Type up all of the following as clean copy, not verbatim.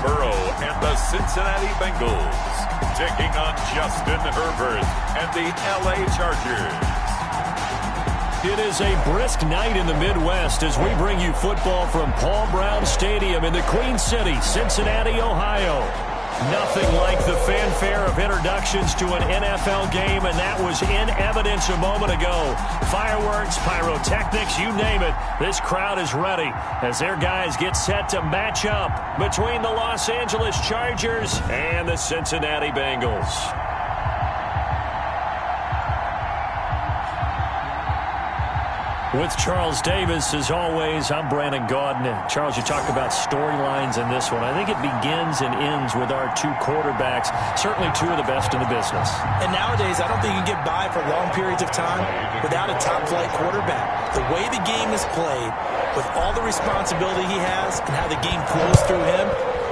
Burrow and the Cincinnati Bengals taking on Justin Herbert and the LA Chargers. It is a brisk night in the Midwest as we bring you football from Paul Brown Stadium in the Queen City, Cincinnati, Ohio. Nothing like the fanfare of introductions to an NFL game, and that was in evidence a moment ago. Fireworks, pyrotechnics, you name it. This crowd is ready as their guys get set to match up between the Los Angeles Chargers and the Cincinnati Bengals. With Charles Davis, as always, I'm Brandon Gaudin. Charles, you talked about storylines in this one. I think it begins and ends with our two quarterbacks, certainly two of the best in the business. And nowadays, I don't think you can get by for long periods of time without a top-flight quarterback. The way the game is played, with all the responsibility he has and how the game flows through him,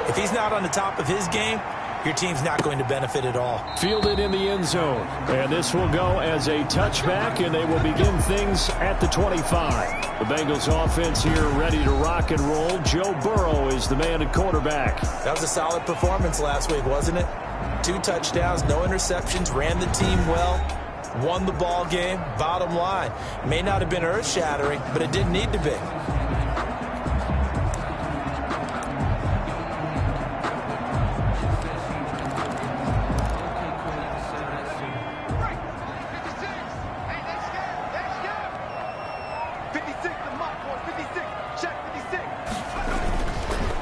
if he's not on the top of his game, your team's not going to benefit at all. Fielded in the end zone. And this will go as a touchback, and they will begin things at the 25. The Bengals offense here ready to rock and roll. Joe Burrow is the man at quarterback. That was a solid performance last week, wasn't it? 2 touchdowns, no interceptions, ran the team well, won the ball game. Bottom line, may not have been earth-shattering, but it didn't need to be.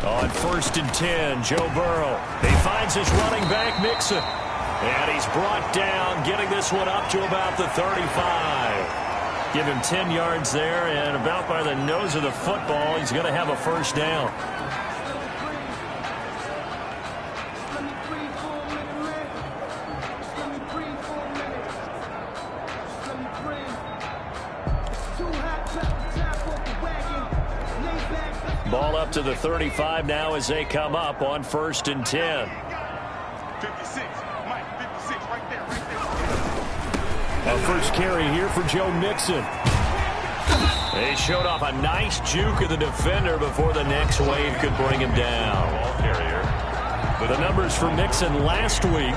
On 1st and 10, Joe Burrow. He finds his running back, Mixon. And he's brought down, getting this one up to about the 35. Give him 10 yards there, and about by the nose of the football, he's going to have a first down. Ball up to the 35 now as they come up on 1st and 10. 56, Mike, 56, right there. A first carry here for Joe Mixon. They showed off a nice juke of the defender before the next wave could bring him down. Ball carrier. But the numbers for Mixon last week,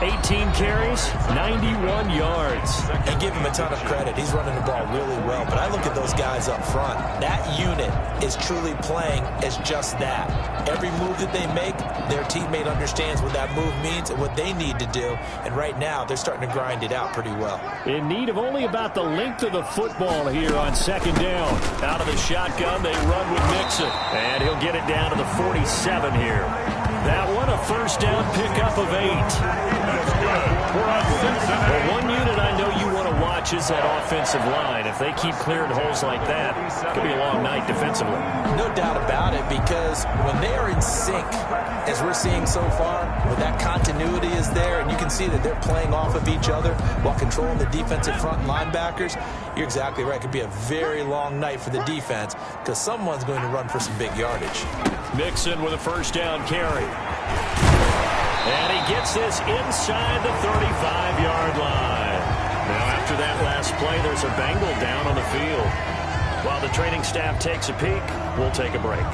18 carries, 91 yards. And give him a ton of credit. He's running the ball really well. But I look at those guys up front. That unit is truly playing as just that. Every move that they make, their teammate understands what that move means and what they need to do. And right now, they're starting to grind it out pretty well. In need of only about the length of the football here on 2nd down. Out of the shotgun, they run with Mixon. And he'll get it down to the 47 here. That one, a first down pickup of 8. Well, one unit I know you want to watch is that offensive line. If they keep clearing holes like that, it could be a long night defensively. No doubt about it, because when they are in sync, as we're seeing so far, when that continuity is there, and you can see that they're playing off of each other while controlling the defensive front linebackers, you're exactly right. It could be a very long night for the defense because someone's going to run for some big yardage. Mixon with a first down carry. And he gets this inside the 35-yard line. Now, after that last play, there's a Bengal down on the field. While the training staff takes a peek, we'll take a break.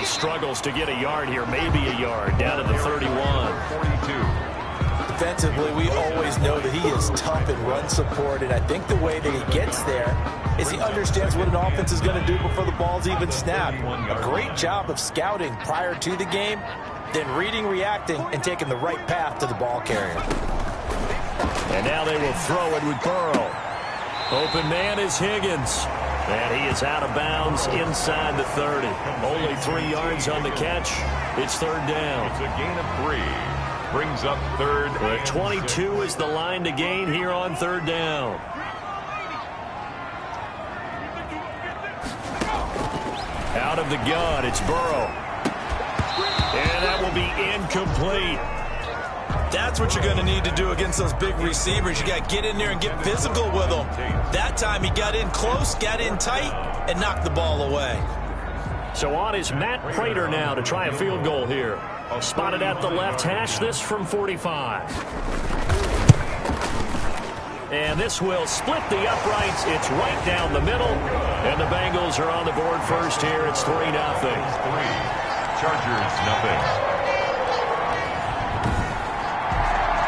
Struggles to get a yard here, maybe a yard, down to the 31. 42. Defensively, we always know that he is tough in run support, and I think the way that he gets there is he understands what an offense is going to do before the ball's even snapped. A great job of scouting prior to the game, then reading, reacting, and taking the right path to the ball carrier. And now they will throw it with Burrow. Open man is Higgins. And he is out of bounds inside the 30. Only 3 yards on the catch. It's 3rd down. It's a gain of 3. Brings up 3rd. The 22 is the line to gain here on 3rd down. Out of the gun, it's Burrow. And that will be incomplete. That's what you're going to need to do against those big receivers. You got to get in there and get physical with them. That time he got in close, got in tight, and knocked the ball away. So on is Matt Prater now to try a field goal here. Spotted at the left hash, this from 45. And this will split the uprights. It's right down the middle. And the Bengals are on the board first here. It's 3-0. Chargers, nothing.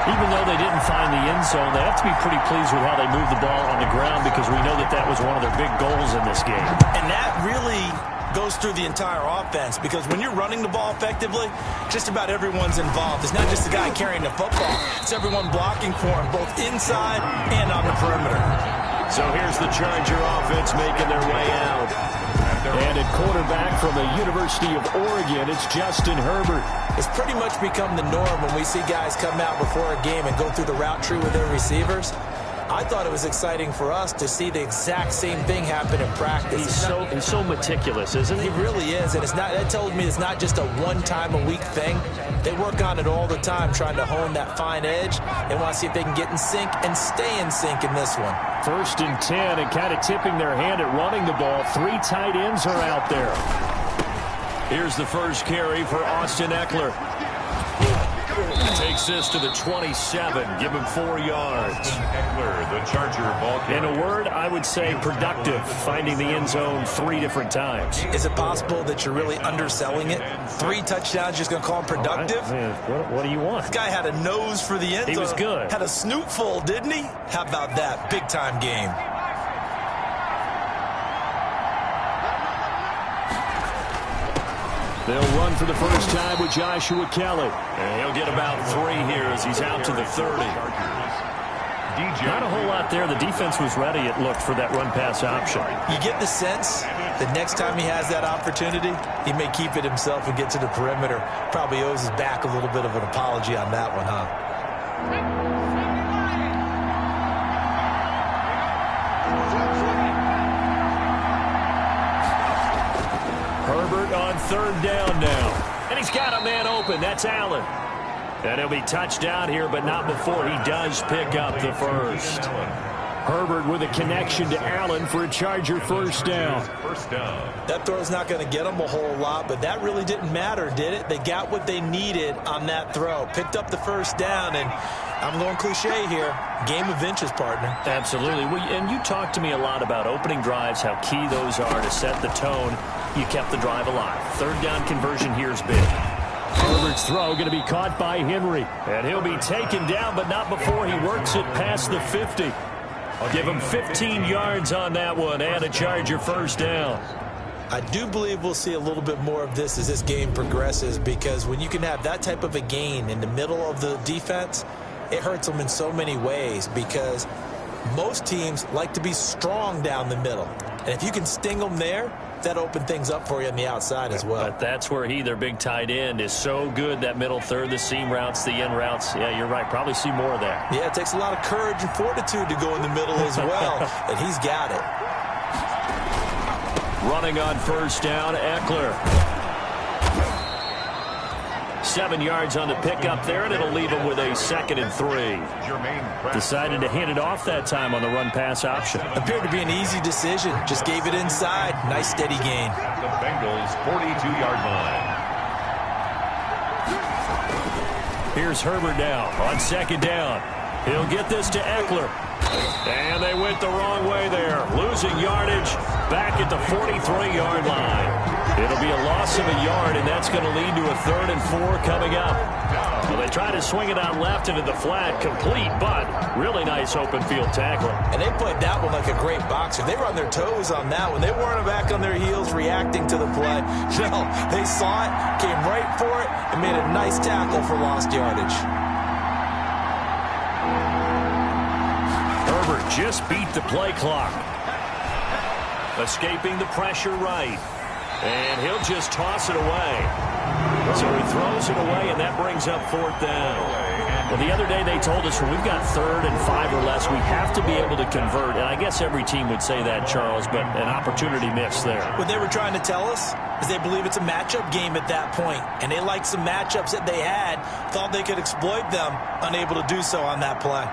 Even though they didn't find the end zone, they have to be pretty pleased with how they moved the ball on the ground because we know that that was one of their big goals in this game. And that really goes through the entire offense because when you're running the ball effectively, just about everyone's involved. It's not just the guy carrying the football. It's everyone blocking for him, both inside and on the perimeter. So here's the Charger offense making their way out. And at quarterback from the University of Oregon, it's Justin Herbert. It's pretty much become the norm when we see guys come out before a game and go through the route tree with their receivers. I thought it was exciting for us to see the exact same thing happen in practice. He's so meticulous, isn't he? He really is, and it's not. That tells me it's not just a one-time-a-week thing. They work on it all the time, trying to hone that fine edge. They want to see if they can get in sync and stay in sync in this one. 1st and 10, and kind of tipping their hand at running the ball. 3 tight ends are out there. Here's the first carry for Austin Eckler. Takes this to the 27. Give him 4 yards. Eckler, the Charger ball carrier. In a word, I would say productive, finding the end zone 3 different times. Is it possible that you're really underselling it? 3 touchdowns, just going to call him productive? What do you want? This guy had a nose for the end zone. He was good. Had a snoot full, didn't he? How about that? Big-time game. They'll run for the first time with Joshua Kelly. And he'll get about 3 here as he's out to the 30. Not a whole lot there. The defense was ready, it looked, for that run-pass option. You get the sense that next time he has that opportunity, he may keep it himself and get to the perimeter. Probably owes his back a little bit of an apology on that one, huh? Herbert on 3rd down now. And he's got a man open. That's Allen. And he'll be touched down here, but not before he does pick up the first. Herbert with a connection to Allen for a Charger first down. That throw's not going to get them a whole lot, but that really didn't matter, did it? They got what they needed on that throw. Picked up the first down, and I'm going cliche here. Game of inches, partner. Absolutely. Well, and you talked to me a lot about opening drives, how key those are to set the tone. You kept the drive alive. 3rd down conversion here is big. Herbert's throw going to be caught by Henry. And he'll be taken down, but not before he works it past the 50. I'll give him 15 yards on that one and a Charger first down. I do believe we'll see a little bit more of this as this game progresses because when you can have that type of a gain in the middle of the defense, it hurts them in so many ways because most teams like to be strong down the middle. And if you can sting them there, that open things up for you on the outside as well. But that's where their big tight end, is so good, that middle third, the seam routes, the in routes. Yeah, you're right. Probably see more of that. Yeah, it takes a lot of courage and fortitude to go in the middle as well, and he's got it. Running on first down, Eckler. 7 yards on the pickup there, and it'll leave him with a 2nd and 3. Decided to hand it off that time on the run-pass option. Appeared to be an easy decision. Just gave it inside. Nice, steady gain. The Bengals' 42-yard line. Here's Herbert now on 2nd down. He'll get this to Eckler. And they went the wrong way there. Losing yardage back at the 43-yard line. It'll be a loss of a yard, and that's going to lead to a 3rd and 4 coming up. Well, they try to swing it out left into the flat, complete, but really nice open field tackle. And they played that one like a great boxer. They were on their toes on that one. They weren't back on their heels reacting to the play. No, they saw it, came right for it, and made a nice tackle for lost yardage. Herbert just beat the play clock. Escaping the pressure right. And he'll just toss it away. So he throws it away, and that brings up 4th down. Well, the other day they told us when we've got 3rd and 5 or less, we have to be able to convert. And I guess every team would say that, Charles, but an opportunity missed there. What they were trying to tell us is they believe it's a matchup game at that point. And they liked some matchups that they had, thought they could exploit them, unable to do so on that play.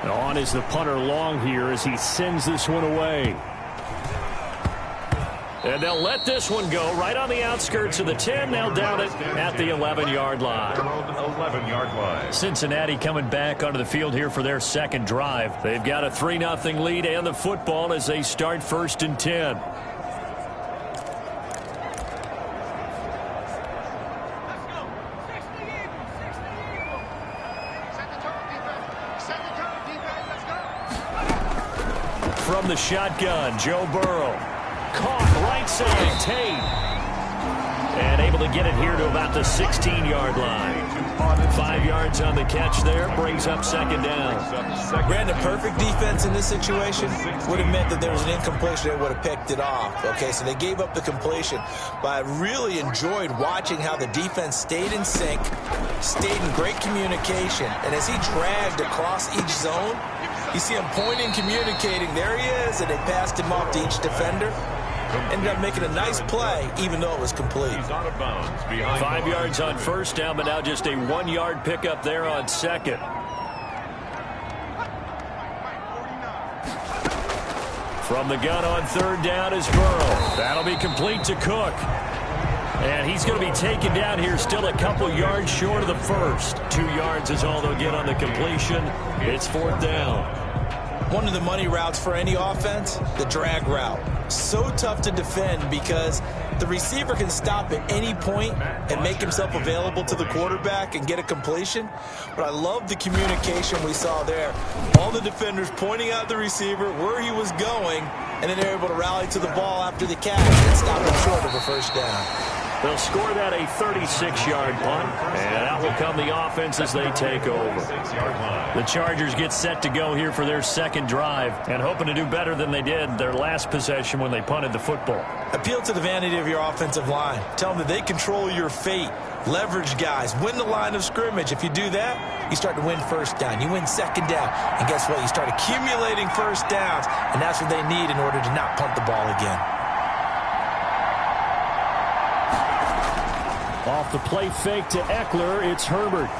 On is the punter long here as he sends this one away. And they'll let this one go right on the outskirts of the 10. They'll down it at the 11-yard line. 11-yard line. Cincinnati coming back onto the field here for their second drive. They've got a 3-0 lead and the football as they start 1st and 10. From the shotgun, Joe Burrow. Caught right side, Tate. And able to get it here to about the 16-yard line. 5 yards on the catch there, brings up 2nd down. Brandon, perfect defense in this situation would have meant that there was an incompletion. They would have picked it off. Okay, so they gave up the completion. But I really enjoyed watching how the defense stayed in sync, stayed in great communication. And as he dragged across each zone, you see him pointing, communicating. There he is, and they passed him off to each defender. Ended up making a nice play, even though it was complete. He's out of bounds behind 5 yards on 1st down, but now just a 1-yard pickup there on 2nd. From the gun on 3rd down is Burrow. That'll be complete to Cook. And he's going to be taken down here, still a couple yards short of the first. 2 yards is all they'll get on the completion. It's 4th down. One of the money routes for any offense, the drag route. So tough to defend because the receiver can stop at any point and make himself available to the quarterback and get a completion. But I love the communication we saw there. All the defenders pointing out the receiver, where he was going, and then they're able to rally to the ball after the catch and stop him short of a 1st down. They'll score that a 36-yard punt, and out will come the offense as they take over. The Chargers get set to go here for their 2nd drive and hoping to do better than they did their last possession when they punted the football. Appeal to the vanity of your offensive line. Tell them that they control your fate. Leverage guys. Win the line of scrimmage. If you do that, you start to win 1st down. You win 2nd down. And guess what? You start accumulating 1st downs, and that's what they need in order to not punt the ball again. Off the play fake to Eckler, it's Herbert.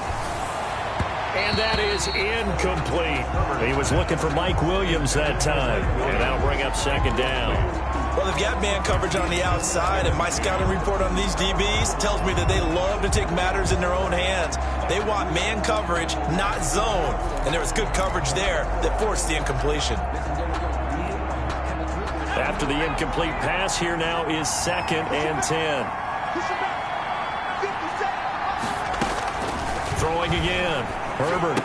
And that is incomplete. He was looking for Mike Williams that time. And that'll bring up 2nd down. Well, they've got man coverage on the outside, and my scouting report on these DBs tells me that they love to take matters in their own hands. They want man coverage, not zone. And there was good coverage there that forced the incompletion. After the incomplete pass, here now is 2nd and 10. Throwing again. Herbert.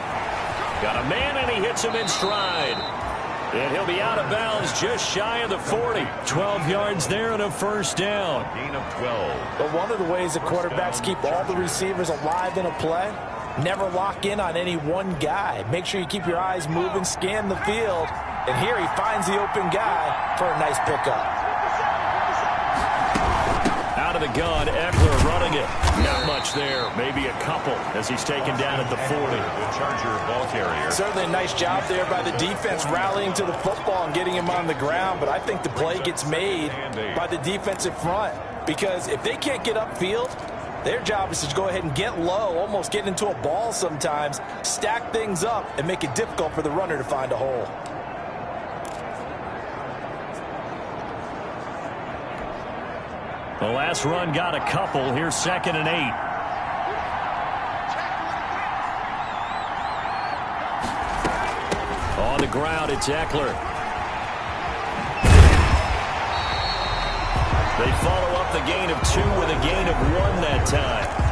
Got a man, and he hits him in stride. And he'll be out of bounds just shy of the 40. 12 yards there and a 1st down. gain of 12. But one of the ways that quarterbacks keep all the receivers alive in a play, never lock in on any one guy. Make sure you keep your eyes moving, scan the field. And here he finds the open guy for a nice pickup. Out of the gun, Eckler running it. Not much there, maybe a couple as he's taken down at the 40. The Charger ball carrier. Certainly a nice job there by the defense rallying to the football and getting him on the ground, but I think the play gets made by the defensive front because if they can't get upfield, their job is to go ahead and get low, almost get into a ball sometimes, stack things up, and make it difficult for the runner to find a hole. The last run got a couple. Here's 2nd and 8. On the ground, it's Eckler. They follow up the gain of 2 with a gain of 1 that time.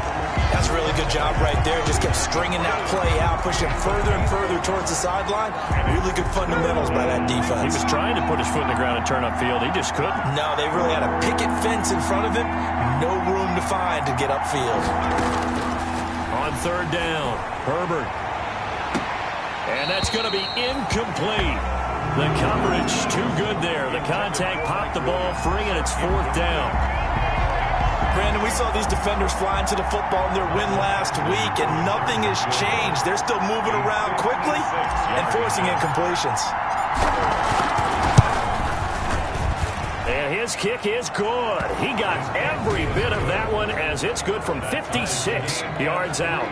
That's a really good job right there. Just kept stringing that play out, pushing further and further towards the sideline. Really good fundamentals by that defense. He was trying to put his foot in the ground and turn upfield. He just couldn't. No, they really had a picket fence in front of him. No room to find to get upfield. On 3rd down, Herbert. And that's going to be incomplete. The coverage too good there. The contact popped the ball free, and it's 4th down. Brandon, we saw these defenders fly into the football in their win last week, and nothing has changed. They're still moving around quickly and forcing incompletions. And his kick is good. He got every bit of that one as it's good from 56 yards out.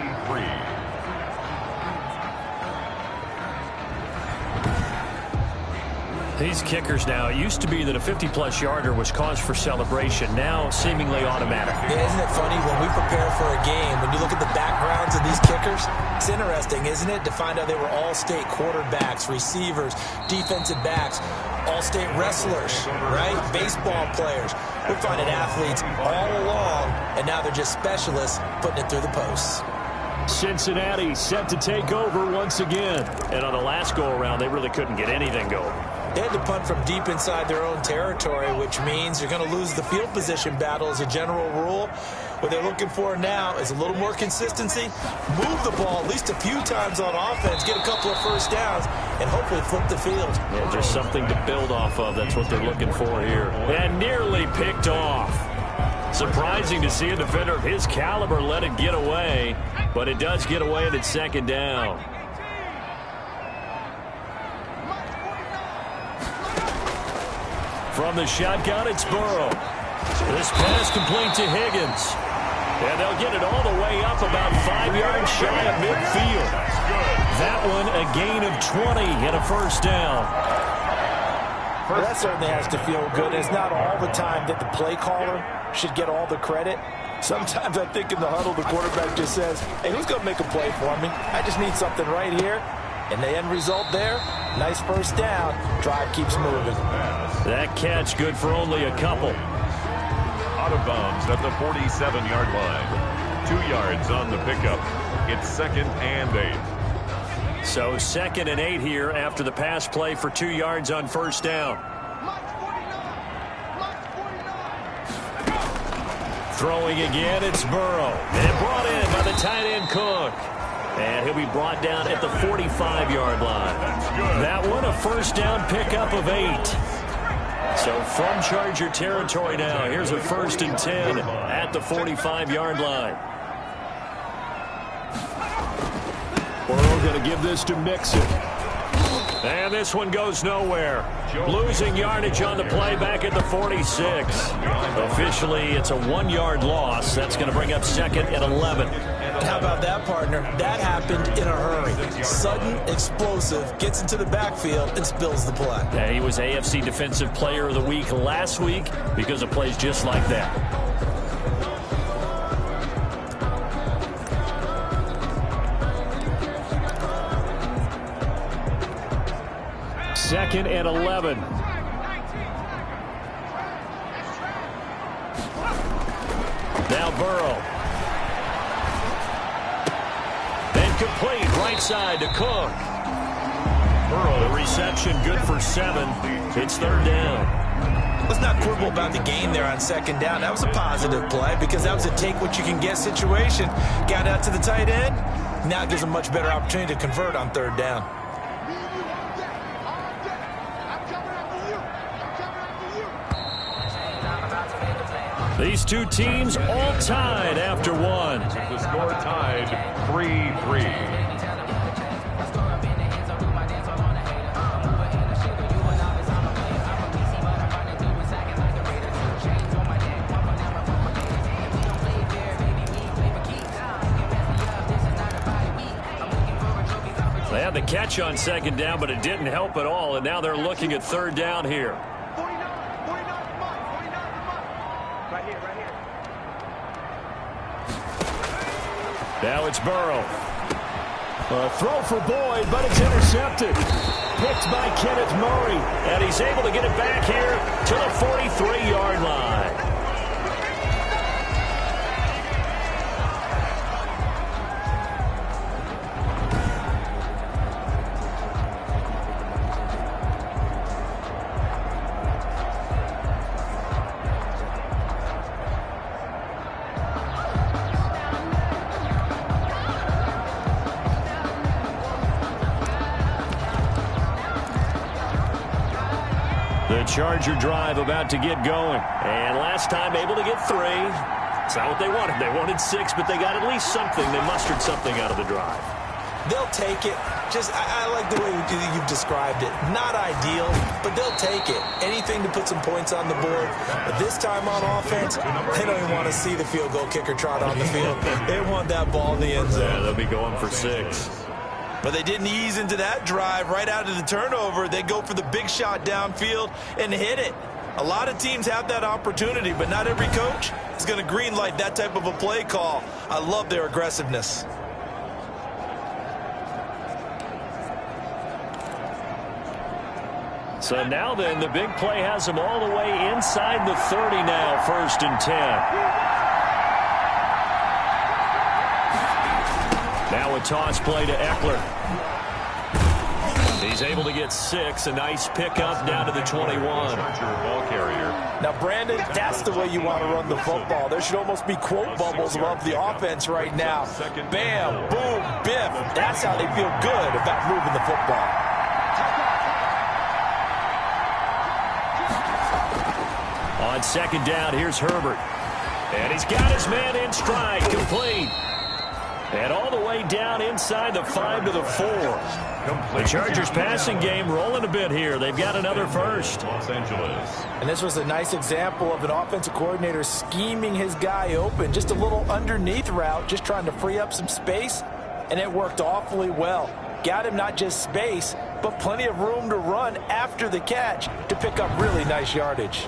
These kickers now, it used to be that a 50-plus yarder was cause for celebration. Now, seemingly automatic. Yeah, isn't it funny when we prepare for a game, when you look at the backgrounds of these kickers, it's interesting, isn't it, to find out they were all-state quarterbacks, receivers, defensive backs, all-state wrestlers, right? Baseball players. We're finding athletes all along, and now they're just specialists putting it through the posts. Cincinnati set to take over once again. And on the last go-around, they really couldn't get anything going. They had to punt from deep inside their own territory, which means you're going to lose the field position battle as a general rule. What they're looking for now is a little more consistency, move the ball at least a few times on offense, get a couple of first downs, and hopefully flip the field. Yeah, just something to build off of. That's what they're looking for here. And nearly picked off. Surprising to see a defender of his caliber let it get away, but it does get away and it's second down. From the shotgun, it's Burrow. This pass complete to Higgins. And they'll get it all the way up about 5 yards shy of midfield. That one a gain of 20 and a first down. Well, that certainly has to feel good. It's not all the time that the play caller should get all the credit. Sometimes I think in the huddle, the quarterback just says, hey, who's going to make a play for me? I just need something right here. And the end result there, nice first down. Drive keeps moving. That catch good for only a couple. Out of bounds at the 47-yard line. 2 yards on the pickup. It's 2nd and 8. So 2nd and 8 here after the pass play for 2 yards on first down. Throwing again, it's Burrow. And brought in by the tight end Cook. And he'll be brought down at the 45-yard line. That one a first down pickup of 8. So from Charger territory now, here's a 1st and 10 at the 45-yard line. Burrow going to give this to Mixon. And this one goes nowhere. Losing yardage on the play back at the 46. Officially, it's a 1-yard loss. That's going to bring up 2nd and 11. How about that, partner? That happened in a hurry. Sudden, explosive, gets into the backfield and spills the play. Yeah, he was AFC Defensive Player of the Week last week because of plays just like that. Second and 11. Now Burrow. Complete right side to Cook. Burrow, the reception good for 7. It's 3rd down. Let's not quibble about the gain there on 2nd down. That was a positive play because that was a take-what-you-can-get situation. Got out to the tight end. Now it gives a much better opportunity to convert on 3rd down. These two teams all tied after one. The score tied 3-3. They had the catch on 2nd down, but it didn't help at all, and now they're looking at 3rd down here. Now it's Burrow. A throw for Boyd, but it's intercepted. Picked by Kenneth Murray. And he's able to get it back here to the 43-yard line. The Charger drive about to get going. And last time able to get 3. It's not what they wanted. They wanted 6, but they got at least something. They mustered something out of the drive. They'll take it. I like the way you've described it. Not ideal, but they'll take it. Anything to put some points on the board. But this time on offense, they don't even want to see the field goal kicker trot on the field. They want that ball in the end zone. Yeah, they'll be going for 6. But they didn't ease into that drive right out of the turnover. They go for the big shot downfield and hit it. A lot of teams have that opportunity, but not every coach is going to green light that type of a play call. I love their aggressiveness. So now then, the big play has them all the way inside the 30 now, 1st and 10. Now a toss play to Eckler. He's able to get 6. A nice pickup down to the 21. Ball carrier. Now, Brandon, that's the way you want to run the football. There should almost be quote bubbles above the offense right now. Bam, boom, biff. That's how they feel good about moving the football. On 2nd down, here's Herbert. And he's got his man in stride, complete. And all the way down inside the 5 to the 4. The Chargers passing game rolling a bit here. They've got another first. Los Angeles. And this was a nice example of an offensive coordinator scheming his guy open. Just a little underneath route, just trying to free up some space. And it worked awfully well. Got him not just space, but plenty of room to run after the catch to pick up really nice yardage.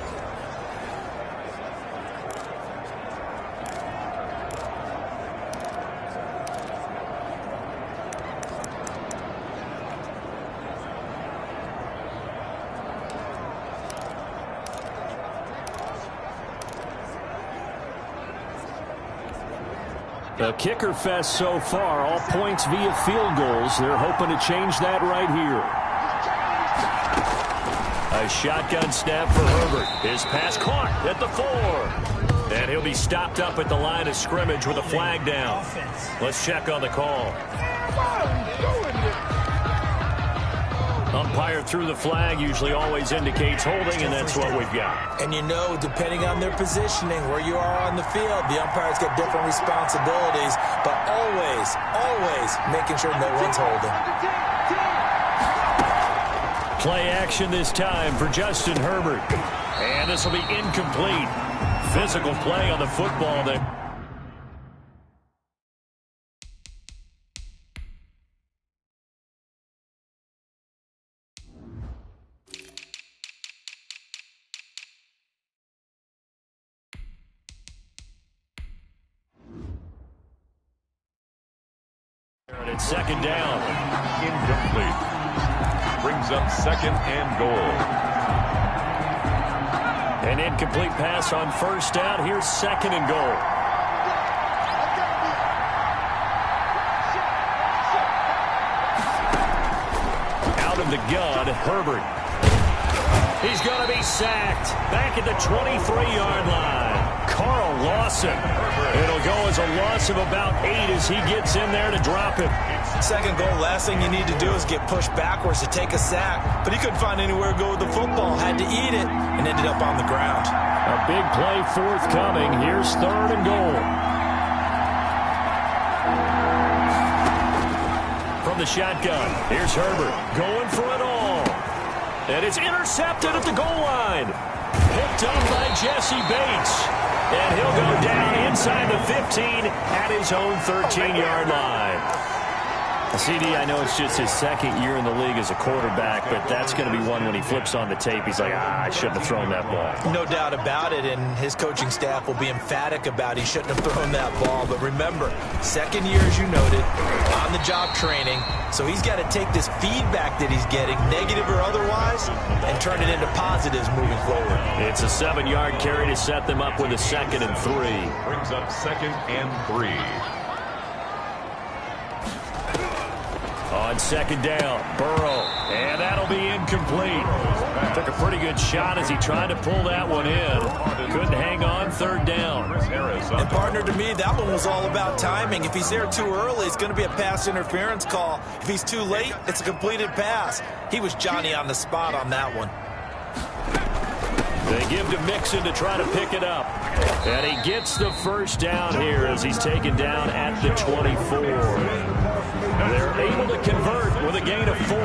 The kicker fest so far, all points via field goals. They're hoping to change that right here. A shotgun snap for Herbert. His pass caught at the 4. And he'll be stopped up at the line of scrimmage with a flag down. Let's check on the call. Umpire threw the flag, usually always indicates holding, and that's what we've got. And you know, depending on their positioning, where you are on the field, the umpires get different responsibilities, but always making sure no one's holding. Play action this time for Justin Herbert. And this will be incomplete. Physical play on the football there. It's 2nd down. Incomplete. Brings up 2nd and goal. An incomplete pass on 1st down. Here's 2nd and goal. Out of the gun, Herbert. He's going to be sacked. Back at the 23-yard line. Carl Lawson. It'll go as a loss of about 8 as he gets in there to drop it. 2nd goal, last thing you need to do is get pushed backwards to take a sack. But he couldn't find anywhere to go with the football. Had to eat it and ended up on the ground. A big play forthcoming. Here's 3rd and goal. From the shotgun, here's Herbert going for it all. And it's intercepted at the goal line. Picked up by Jesse Bates. And he'll go down inside the 15 at his own 13-yard line. CD, I know it's just his 2nd year in the league as a quarterback, but that's going to be one when he flips on the tape, he's like, I shouldn't have thrown that ball. No doubt about it, and his coaching staff will be emphatic about he shouldn't have thrown that ball. But remember, 2nd year, as you noted, on-the-job training, so he's got to take this feedback that he's getting, negative or otherwise, and turn it into positives moving forward. It's a 7-yard carry to set them up with a 2nd and 3. Brings up 2nd and 3. On 2nd down, Burrow, and that'll be incomplete. Took a pretty good shot as he tried to pull that one in. Couldn't hang on 3rd down. And partner, to me, that one was all about timing. If he's there too early, it's going to be a pass interference call. If he's too late, it's a completed pass. He was Johnny on the spot on that one. They give to Mixon to try to pick it up. And he gets the first down here as he's taken down at the 24. They're able to convert with a gain of 4.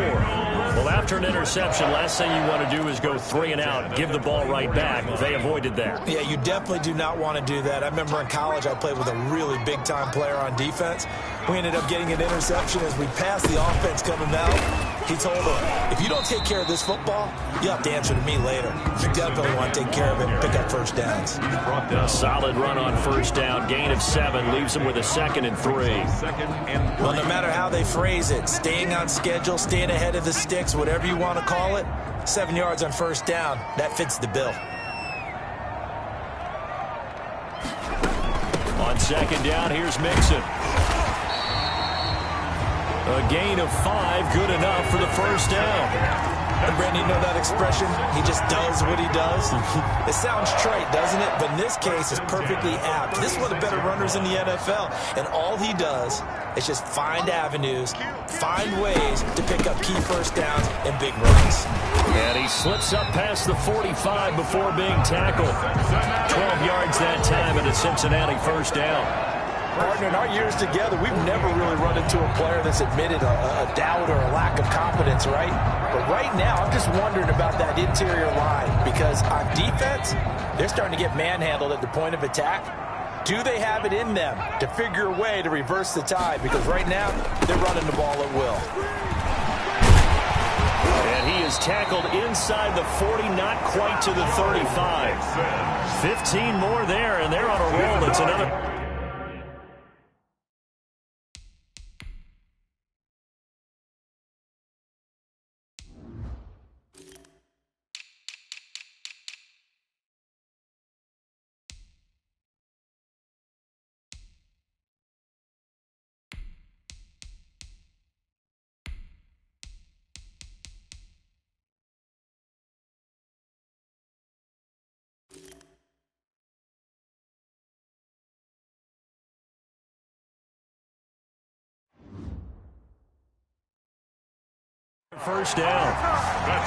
Well, after an interception, last thing you want to do is go 3 and out, give the ball right back. They avoided that. Yeah, you definitely do not want to do that. I remember in college I played with a really big-time player on defense. We ended up getting an interception as we passed the offense coming out. He told him, if you don't take care of this football, you'll have to answer to me later. You definitely want to take care of it and pick up first downs. A solid run on first down, gain of 7, leaves him with a 2nd and 3. Well, no matter how they phrase it, staying on schedule, staying ahead of the sticks, whatever you want to call it, 7 yards on first down, that fits the bill. On 2nd down, here's Mixon. A gain of 5, good enough for the first down. And Brandon, you know that expression? He just does what he does. It sounds trite, doesn't it? But in this case, it's perfectly apt. This is one of the better runners in the NFL. And all he does is just find avenues, find ways to pick up key first downs and big runs. And he slips up past the 45 before being tackled. 12 yards that time and a Cincinnati first down. Partner, in our years together, we've never really run into a player that's admitted a doubt or a lack of confidence, right? But right now, I'm just wondering about that interior line because on defense, they're starting to get manhandled at the point of attack. Do they have it in them to figure a way to reverse the tide? Because right now, they're running the ball at will. And he is tackled inside the 40, not quite to the 35. 15 more there, and they're on a roll. It's another... First down.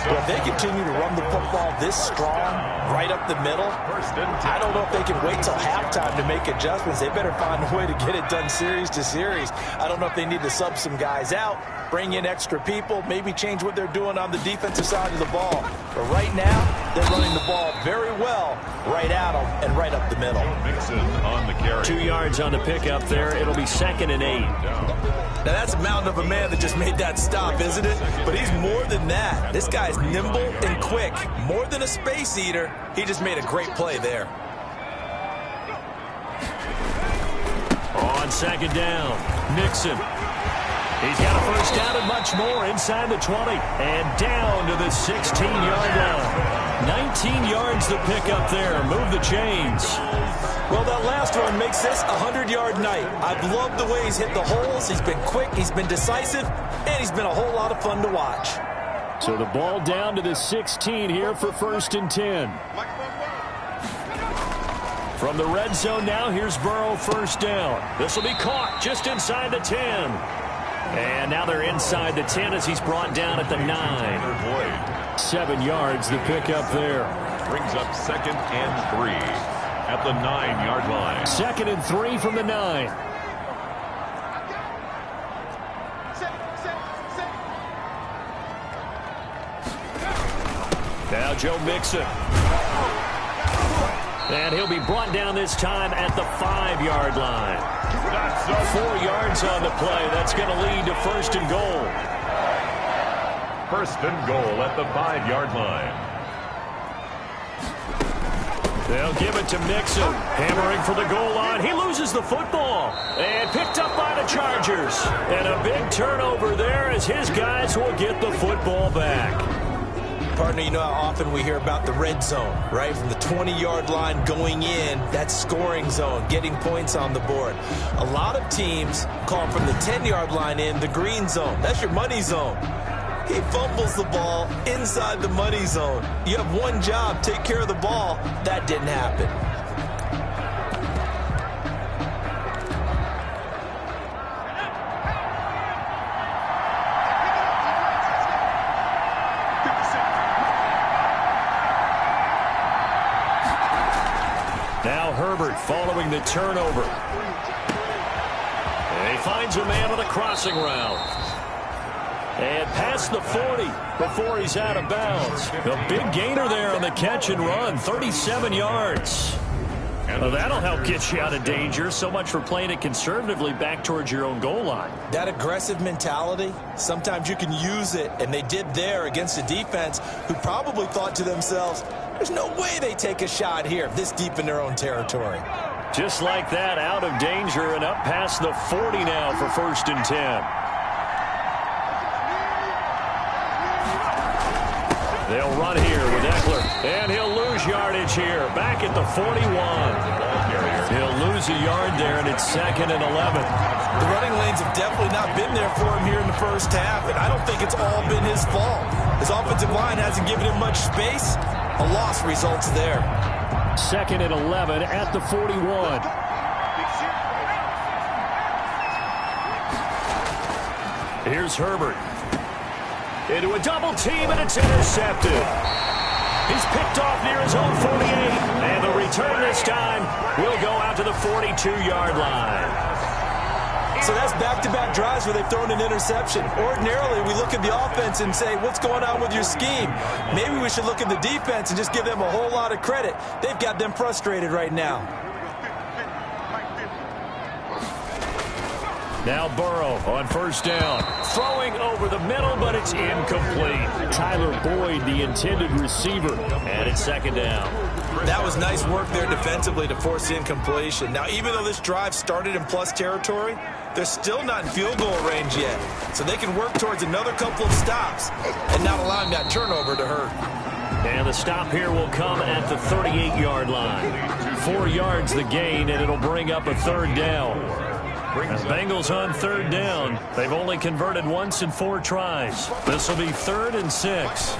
Well, if they continue to run the football this strong, right up the middle, I don't know if they can wait till halftime to make adjustments. They better find a way to get it done series to series. I don't know if they need to sub some guys out, bring in extra people, maybe change what they're doing on the defensive side of the ball. But right now, they're running the ball very well, right at them and right up the middle. Mixon on the carry. 2 yards on the pickup there. It'll be 2nd and 8. Now, that's a mountain of a man that just made that stop, isn't it? But he's more than that. This guy's nimble and quick. More than a space eater, he just made a great play there. On 2nd down, Mixon. He's got a first down and much more inside the 20. And down to the 16-yard line. 19 yards to pick up there. Move the chains. Well, that last run makes this a 100-yard night. I've loved the way he's hit the holes. He's been quick, he's been decisive, and he's been a whole lot of fun to watch. So the ball down to the 16 here for 1st and 10. From the red zone now, here's Burrow, first down. This will be caught just inside the 10. And now they're inside the 10 as he's brought down at the 9. 7 yards to pick up there. Brings up 2nd and 3 at the 9-yard line. 2nd and 3 from the 9. Now Joe Mixon. And he'll be brought down this time at the 5-yard line. 4 yards on the play. That's going to lead to 1st and goal. 1st and goal at the 5-yard line. They'll give it to Mixon. Hammering for the goal line. He loses the football. And picked up by the Chargers. And a big turnover there as his guys will get the football back. Partner, you know how often we hear about the red zone, right? From the 20-yard line going in, that scoring zone, getting points on the board. A lot of teams call from the 10-yard line in the green zone. That's your money zone. He fumbles the ball inside the money zone. You have one job, take care of the ball. That didn't happen. Herbert following the turnover. And he finds a man on the crossing route. And past the 40 before he's out of bounds. A big gainer there on the catch and run, 37 yards. Well, that'll help get you out of danger. So much for playing it conservatively back towards your own goal line. That aggressive mentality, sometimes you can use it, and they did there against a defense who probably thought to themselves, there's no way they take a shot here this deep in their own territory. Just like that, out of danger and up past the 40 now for 1st and 10. They'll run here with Eckler, and he'll lose yardage here, back at the 41. He'll lose a yard there, and it's 2nd and 11. The running lanes have definitely not been there for him here in the first half, and I don't think it's all been his fault. His offensive line hasn't given him much space. A loss results there. 2nd and 11 at the 41. Here's Herbert. Into a double team, and it's intercepted. He's picked off near his own 48. And the return this time will go out to the 42-yard line. So that's back-to-back drives where they've thrown an interception. Ordinarily, we look at the offense and say, what's going on with your scheme? Maybe we should look at the defense and just give them a whole lot of credit. They've got them frustrated right now. Now Burrow on 1st down. Throwing over the middle, but it's incomplete. Tyler Boyd, the intended receiver. And it's 2nd down. That was nice work there defensively to force the incompletion. Now, even though this drive started in plus territory, they're still not in field goal range yet. So they can work towards another couple of stops and not allowing that turnover to hurt. And the stop here will come at the 38-yard line. 4 yards the gain, and it'll bring up a 3rd down. The Bengals on 3rd down. They've only converted once in 4 tries. This will be 3rd and 6.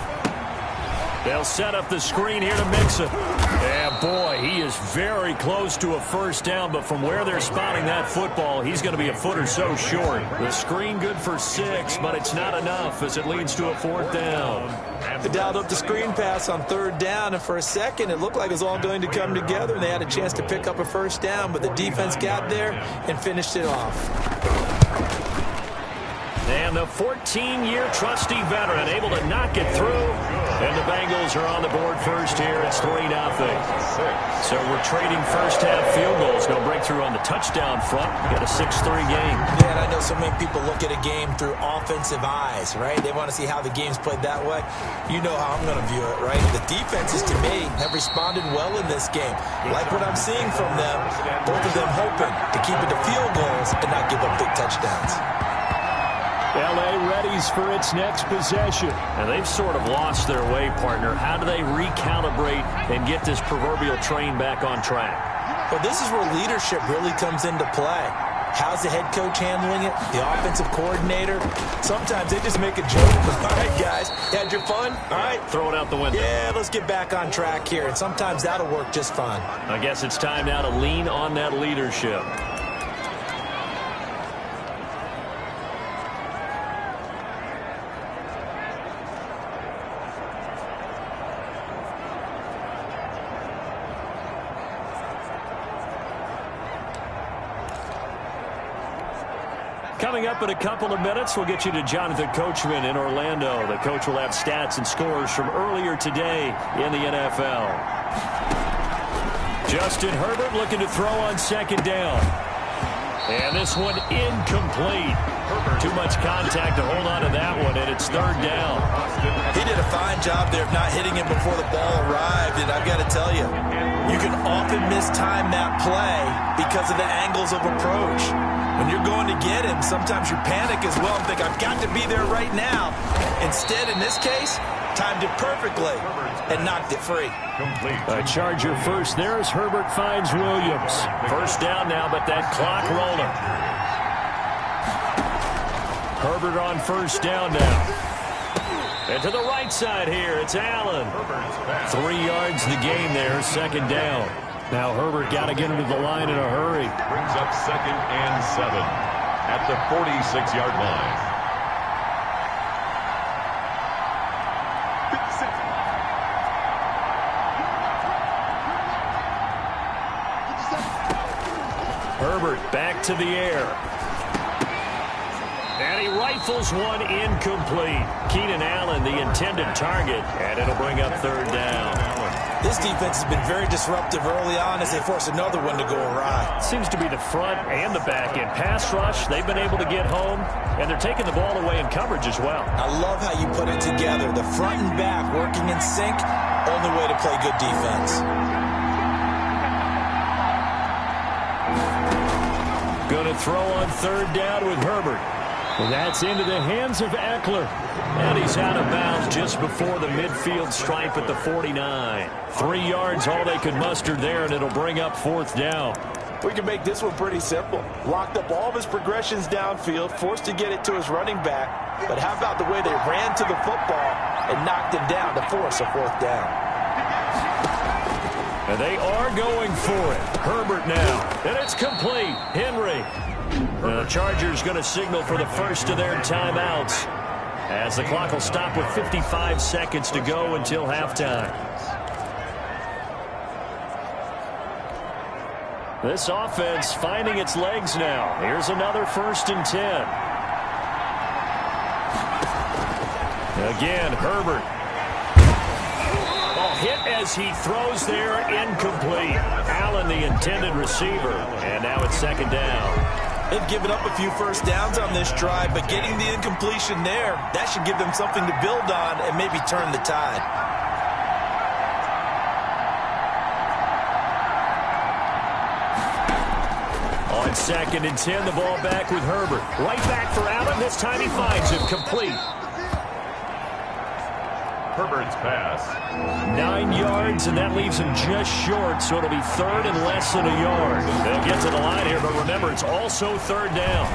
They'll set up the screen here to Mixon. Yeah, boy, he is very close to a 1st down, but from where they're spotting that football, he's going to be a foot or so short. The screen good for 6, but it's not enough as it leads to a 4th down. They dialed up the screen pass on 3rd down, and for a second, it looked like it was all going to come together, and they had a chance to pick up a 1st down, but the defense got there and finished it off. And the 14-year trusty veteran able to knock it through. And the Bengals are on the board first here. It's 3-0. So we're trading first-half field goals. No breakthrough on the touchdown front. We got a 6-3 game. Yeah, and I know so many people look at a game through offensive eyes, right? They want to see how the game's played that way. You know how I'm going to view it, right? The defenses, to me, have responded well in this game. Like what I'm seeing from them, both of them hoping to keep it to field goals and not give up big touchdowns. L.A. readies for its next possession. And they've sort of lost their way, partner. How do they recalibrate and get this proverbial train back on track? Well, this is where leadership really comes into play. How's the head coach handling it? The offensive coordinator? Sometimes they just make a joke. All right, guys, you had your fun? All right. Throw it out the window. Yeah, let's get back on track here. And sometimes that'll work just fine. I guess it's time now to lean on that leadership. Coming up in a couple of minutes, we'll get you to Jonathan Coachman in Orlando. The coach will have stats and scores from earlier today in the NFL. Justin Herbert looking to throw on 2nd down. And this one incomplete. Too much contact to hold on to that one, and it's 3rd down. He did a fine job there of not hitting him before the ball arrived, and I've got to tell you, you can often mistime that play because of the angles of approach. When you're going to get him, sometimes you panic as well and think, I've got to be there right now. Instead, in this case, timed it perfectly and knocked it free. A Charger first there as Herbert finds Williams. 1st down now, but that clock rolling. Herbert on 1st down now. And to the right side here, it's Allen. 3 yards the gain there, 2nd down. Now Herbert got to get him to the line in a hurry. Brings up 2nd and 7 at the 46-yard line. Herbert back to the air. And he rifles one incomplete. Keenan Allen, the intended target, and it'll bring up third down. This defense has been very disruptive early on as they force another one to go awry. Seems to be the front and the back end. Pass rush, they've been able to get home, and they're taking the ball away in coverage as well. I love how you put it together. The front and back working in sync, only way to play good defense. Going to throw on third down with Herbert. Well, that's into the hands of Eckler. And he's out of bounds just before the midfield stripe at the 49. 3 yards, all they could muster there, and it'll bring up fourth down. We can make this one pretty simple. Locked up all of his progressions downfield, forced to get it to his running back. But how about the way they ran to the football and knocked him down to force a fourth down? And they are going for it. Herbert now. And it's complete. Henry. The Chargers going to signal for the first of their timeouts, as the clock will stop with 55 seconds to go until halftime. This offense finding its legs now. Here's another 1st and 10. Again, Herbert. Oh, hit as he throws there, incomplete. Allen, the intended receiver, and now it's second down. They've given up a few first downs on this drive, but getting the incompletion there, that should give them something to build on and maybe turn the tide. On 2nd and 10, the ball back with Herbert. Right back for Allen. This time he finds it complete. Herbert's pass. 9 yards, and that leaves him just short, so it'll be third and less than a yard. They'll get to the line here, but remember, it's also third down.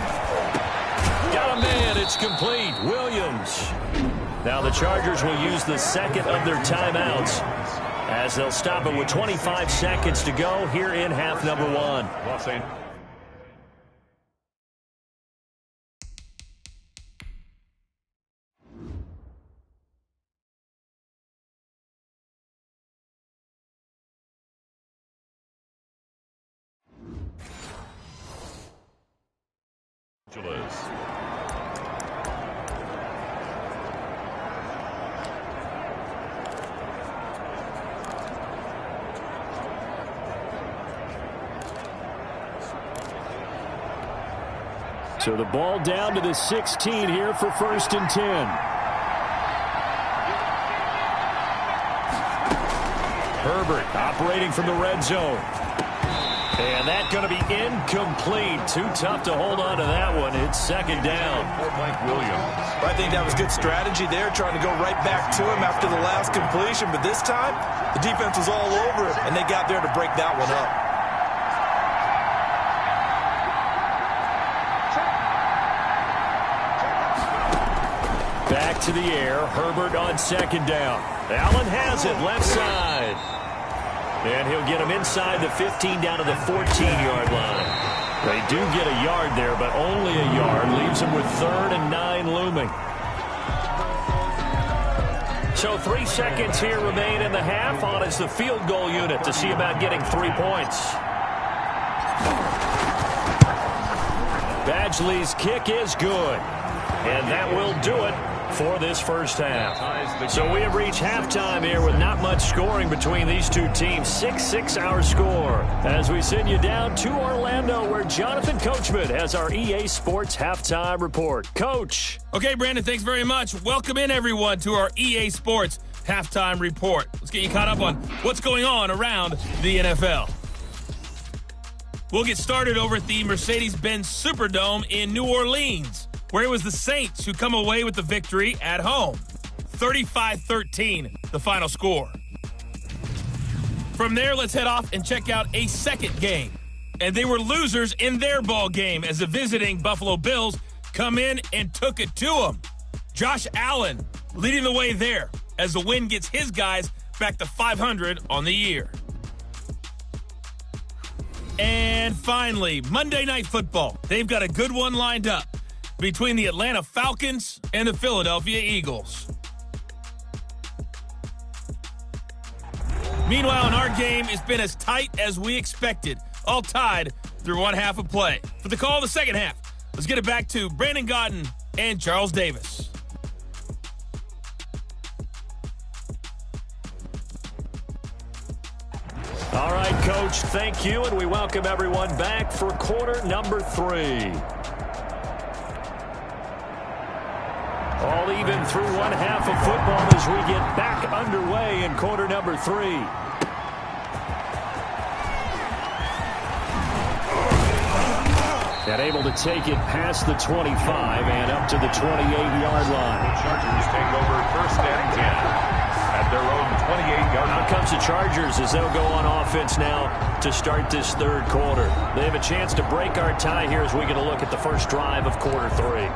Got a man. It's complete. Williams. Now the Chargers will use the second of their timeouts, as they'll stop it with 25 seconds to go here in half number 1. Los Angeles. So the ball down to the 16 here for 1st and 10. Herbert operating from the red zone. And that's going to be incomplete. Too tough to hold on to that one. It's second down. Mike Williams. I think that was good strategy there, trying to go right back to him after the last completion. But this time, the defense was all over it, and they got there to break that one up. Back to the air. Herbert on second down. Allen has it left side. And he'll get him inside the 15 down to the 14-yard line. They do get a yard there, but only a yard. Leaves him with 3rd and 9 looming. So 3 seconds here remain in the half. On is the field goal unit to see about getting 3 points. Badgley's kick is good. And that will do it for this first half. So we have reached halftime here with not much scoring between these two teams. 6-6 our score as we send you down to Orlando, where Jonathan Coachman has our EA Sports halftime report. Coach. Okay, Brandon, thanks very much. Welcome in, everyone, to our EA Sports halftime report. Let's get you caught up on what's going on around the NFL. We'll get started over at the Mercedes-Benz Superdome in New Orleans, where it was the Saints who come away with the victory at home. 35-13, the final score. From there, let's head off and check out a second game. And they were losers in their ball game as the visiting Buffalo Bills come in and took it to them. Josh Allen leading the way there as the win gets his guys back to 500 on the year. And finally, Monday Night Football. They've got a good one lined up between the Atlanta Falcons and the Philadelphia Eagles. Meanwhile, in our game, it's been as tight as we expected, all tied through one half of play. For the call of the second half, let's get it back to Brandon Gaudin and Charles Davis. All right, Coach, thank you, and we welcome everyone back for quarter number 3. All even through one half of football as we get back underway in quarter number 3. And able to take it past the 25 and up to the 28-yard line. The Chargers take over first and 10 at their own 28-yard line. Out comes the Chargers as they'll go on offense now to start this third quarter. They have a chance to break our tie here as we get a look at the first drive of quarter 3.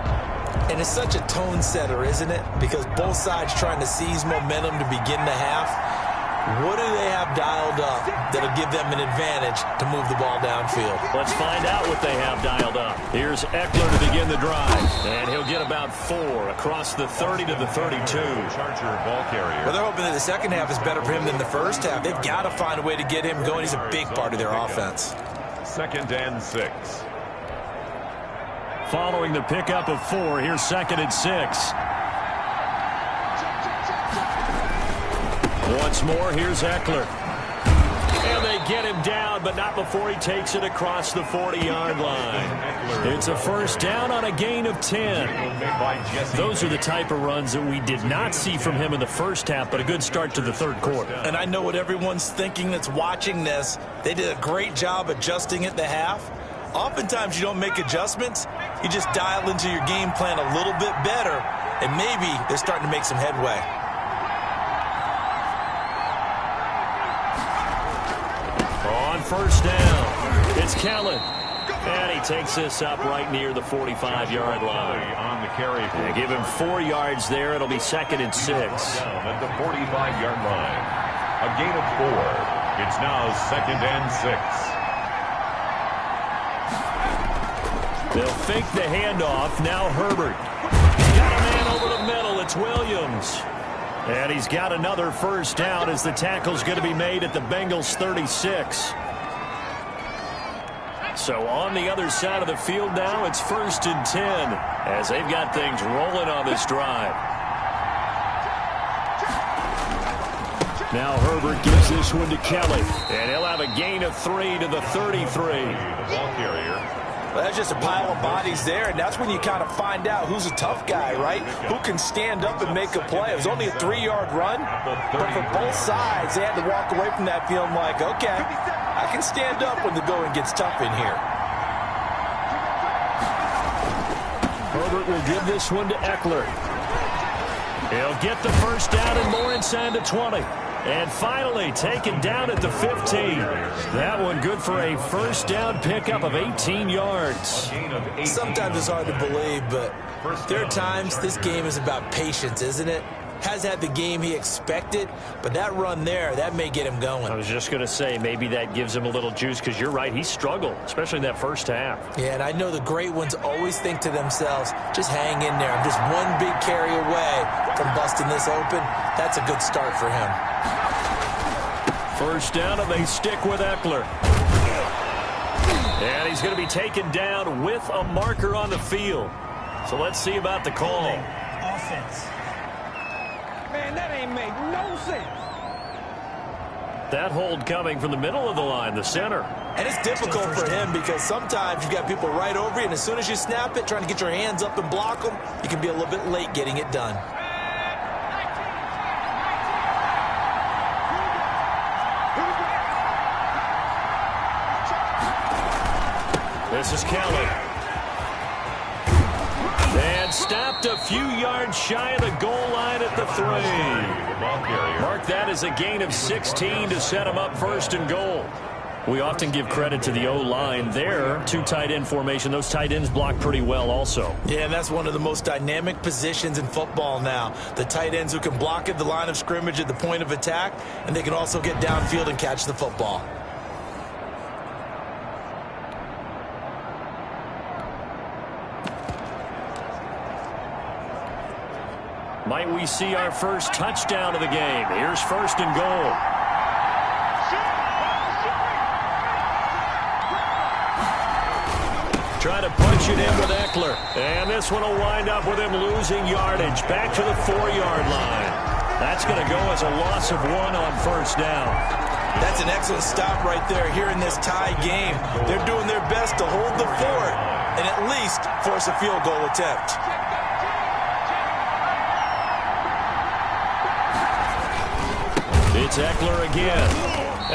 And it's such a tone setter, isn't it? Because both sides trying to seize momentum to begin the half. What do they have dialed up that'll give them an advantage to move the ball downfield? Let's find out what they have dialed up. Here's Eckler to begin the drive. And he'll get about 4 across the 30 to the 32. Charger ball carrier. Well, they're hoping that the second half is better for him than the first half. They've got to find a way to get him going. He's a big part of their offense. Second and 6. Following the pickup of 4, here's second and 6. Once more, here's Eckler. And they get him down, but not before he takes it across the 40-yard line. It's a first down on a gain of 10. Those are the type of runs that we did not see from him in the first half, but a good start to the third quarter. And I know what everyone's thinking that's watching this. They did a great job adjusting at the half. Oftentimes you don't make adjustments. You just dial into your game plan a little bit better, and maybe they're starting to make some headway. On first down, it's Kellen. And he takes this up right near the 45-yard line. On the carry. They give him 4 yards there. It'll be second and 6. Down at the 45-yard line. A gain of 4. It's now second and 6. They'll fake the handoff. Now Herbert. Got a man over the middle. It's Williams. And he's got another first down as the tackle's going to be made at the Bengals 36. So on the other side of the field now, it's first and 10 as they've got things rolling on this drive. Now Herbert gives this one to Kelly. And he'll have a gain of 3 to the 33. The ball carrier. Well, that's just a pile of bodies there, and that's when you kind of find out who's a tough guy, right? Who can stand up and make a play. It was only a 3-yard run, but for both sides, they had to walk away from that feeling like, okay, I can stand up when the going gets tough in here. Herbert will give this one to Eckler. He'll get the first down and more inside the 20. And finally taken down at the 15. That one good for a first down pickup of 18 yards. Sometimes it's hard to believe, but there are times this game is about patience, isn't it? Has had the game he expected, but that run there, that may get him going. I was just going to say, maybe that gives him a little juice because you're right, he struggled, especially in that first half. Yeah, and I know the great ones always think to themselves, just hang in there. I'm just one big carry away from busting this open. That's a good start for him. First down, and they stick with Eckler. And he's going to be taken down with a marker on the field. So let's see about the call. Offense. Man, that ain't make no sense. That hold coming from the middle of the line, the center. And it's difficult for him because sometimes you've got people right over you, and as soon as you snap it, trying to get your hands up and block them, you can be a little bit late getting it done. This is Kelly. And stopped a few yards shy of the goal line at the 3. Mark that as a gain of 16 to set him up first and goal. We often give credit to the O-line there. 2 tight end formation. Those tight ends block pretty well also. Yeah, and that's one of the most dynamic positions in football now. The tight ends who can block at the line of scrimmage at the point of attack, and they can also get downfield and catch the football. Might we see our first touchdown of the game? Here's first and goal. Trying to punch it in with Eckler. And this one will wind up with him losing yardage. Back to the 4-yard line. That's going to go as a loss of 1 on first down. That's an excellent stop right there here in this tie game. They're doing their best to hold the fort and at least force a field goal attempt. It's Eckler again.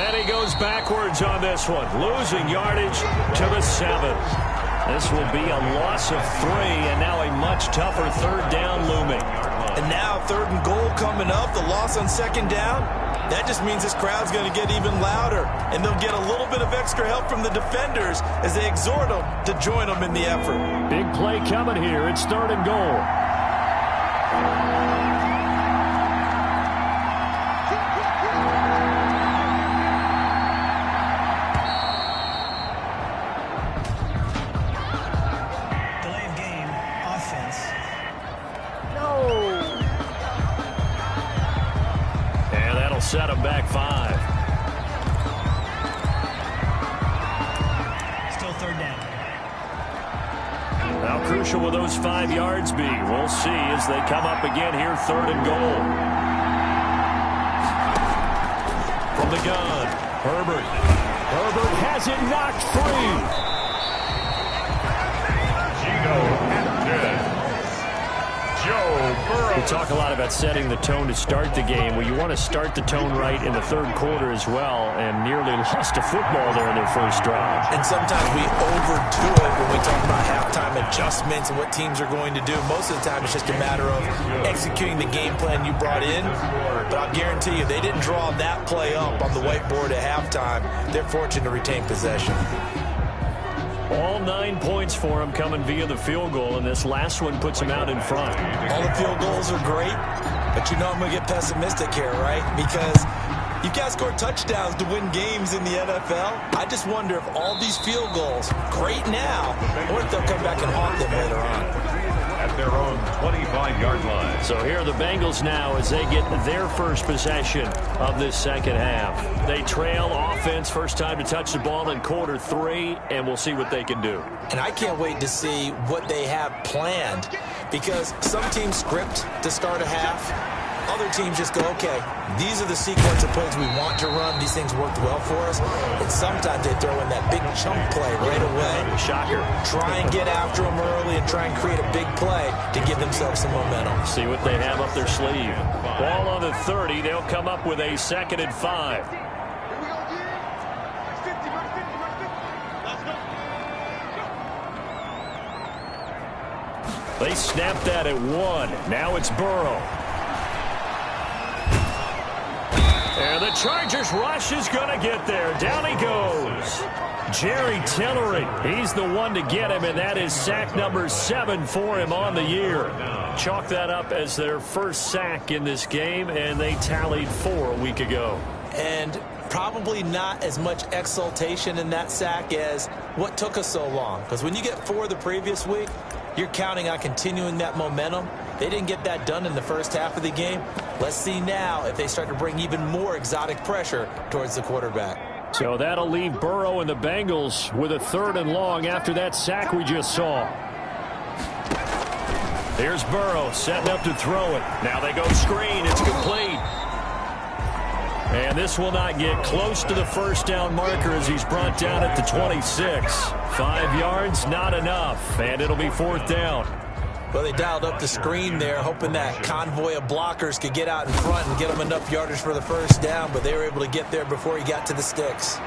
And he goes backwards on this one, losing yardage to the 7. This will be a loss of 3, and now a much tougher third down looming. And now 3rd and goal coming up, the loss on 2nd down. That just means this crowd's going to get even louder, and they'll get a little bit of extra help from the defenders as they exhort them to join them in the effort. Big play coming here. It's 3rd and goal. Set him back 5. Still 3rd down. How crucial will those 5 yards be? We'll see as they come up again here, 3rd and goal. From the gun, Herbert. Herbert has it knocked free. We talk a lot about setting the tone to start the game. Well, you want to start the tone right in the 3rd quarter as well, and nearly lost a football there in their first drive. And sometimes we overdo it when we talk about halftime adjustments and what teams are going to do. Most of the time, it's just a matter of executing the game plan you brought in. But I'll guarantee you, they didn't draw that play up on the whiteboard at halftime. They're fortunate to retain possession. All 9 points for him coming via the field goal, and this last one puts him out in front. All the field goals are great, but you know I'm going to get pessimistic here, right? Because you got to score touchdowns to win games in the NFL. I just wonder if all these field goals, great now, or if they'll come back and haunt them later on. At their own 25-yard line. So here are the Bengals now as they get their first possession of this second half. They trail offense, first time to touch the ball in quarter 3, and we'll see what they can do. And I can't wait to see what they have planned, because some teams script to start a half. Other teams just go, okay, these are the sequence of plays we want to run. These things worked well for us. And sometimes they throw in that big chunk play right away. Shocker. Try and get after them early and try and create a big play to give themselves some momentum. See what they have up their sleeve. Ball on the 30. They'll come up with a 2nd and 5. They snapped that at 1. Now it's Burrow. And the Chargers rush is going to get there. Down he goes. Jerry Tillery, he's the one to get him, and that is sack number 7 for him on the year. Chalk that up as their first sack in this game, and they tallied 4 a week ago. And probably not as much exultation in that sack as what took us so long. Because when you get 4 the previous week, you're counting on continuing that momentum. They didn't get that done in the first half of the game. Let's see now if they start to bring even more exotic pressure towards the quarterback. So that'll leave Burrow and the Bengals with a 3rd and long after that sack we just saw. Here's Burrow setting up to throw it. Now they go screen. It's complete. And this will not get close to the first down marker as he's brought down at the 26. 5 yards, not enough. And it'll be 4th down. Well, they dialed up the screen there, hoping that convoy of blockers could get out in front and get them enough yardage for the first down, but they were able to get there before he got to the sticks.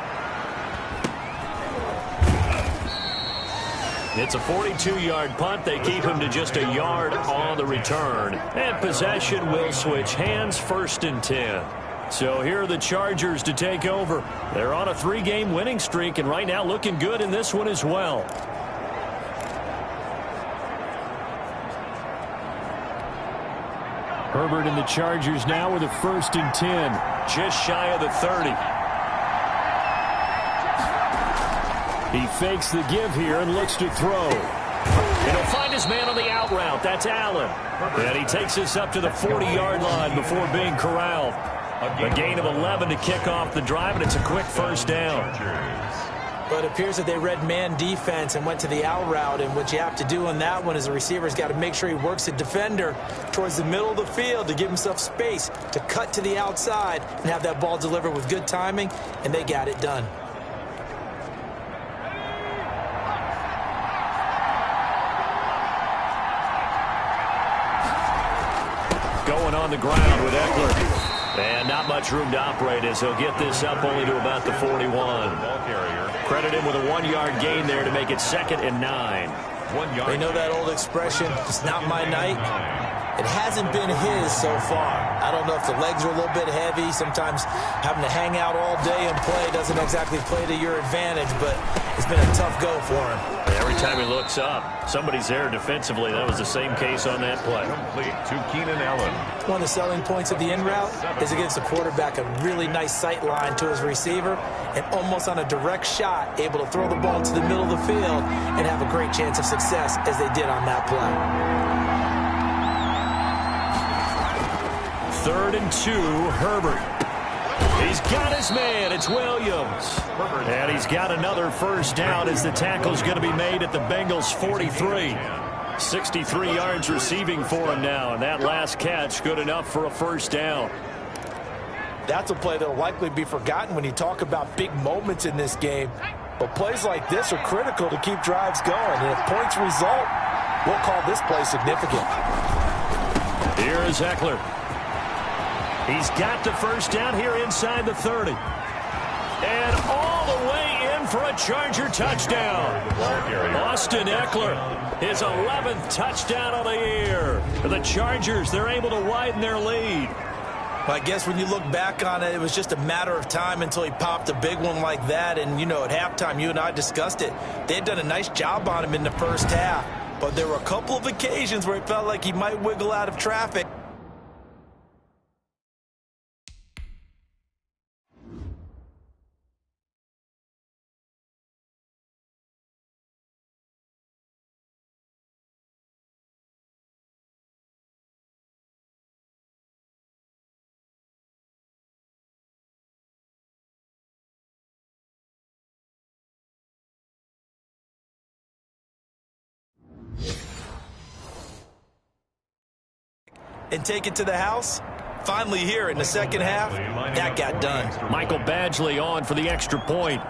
It's a 42-yard punt. They keep him to just a yard on the return. And possession will switch hands, 1st and 10. So here are the Chargers to take over. They're on a 3-game winning streak, and right now looking good in this one as well. Herbert and the Chargers now with a 1st and 10. Just shy of the 30. He fakes the give here and looks to throw. And he'll find his man on the out route. That's Allen. And he takes this up to the 40-yard line before being corralled. A gain of 11 to kick off the drive, and it's a quick first down. But it appears that they read man defense and went to the out route. And what you have to do on that one is the receiver's got to make sure he works the defender towards the middle of the field to give himself space to cut to the outside and have that ball delivered with good timing, and they got it done. Going on the ground with Eckler. And not much room to operate as he'll get this up only to about the 41. Credit him with a 1-yard gain there to make it 2nd and 9. 1 yard. They know that old expression, it's not my night. It hasn't been his so far. I don't know if the legs are a little bit heavy. Sometimes having to hang out all day and play doesn't exactly play to your advantage, but it's been a tough go for him. Every time he looks up, somebody's there defensively. That was the same case on that play. Complete to Keenan Allen. One of the selling points of the in route is it gives the quarterback a really nice sight line to his receiver and almost on a direct shot able to throw the ball to the middle of the field and have a great chance of success as they did on that play. 3rd and 2, Herbert. He's got his man. It's Williams. And he's got another first down as the tackle's going to be made at the Bengals' 43. 63 yards receiving for him now, and that last catch good enough for a first down. That's a play that will likely be forgotten when you talk about big moments in this game. But plays like this are critical to keep drives going. And if points result, we'll call this play significant. Here is Eckler. He's got the first down here inside the 30. And all the way in for a Charger touchdown. Austin Eckler, his 11th touchdown of the year. The Chargers, they're able to widen their lead. Well, I guess when you look back on it, it was just a matter of time until he popped a big one like that. And, you know, at halftime, you and I discussed it. They had done a nice job on him in the first half. But there were a couple of occasions where it felt like he might wiggle out of traffic. And take it to the house. Finally here in the second half, that got done. Michael Badgley on for the extra point.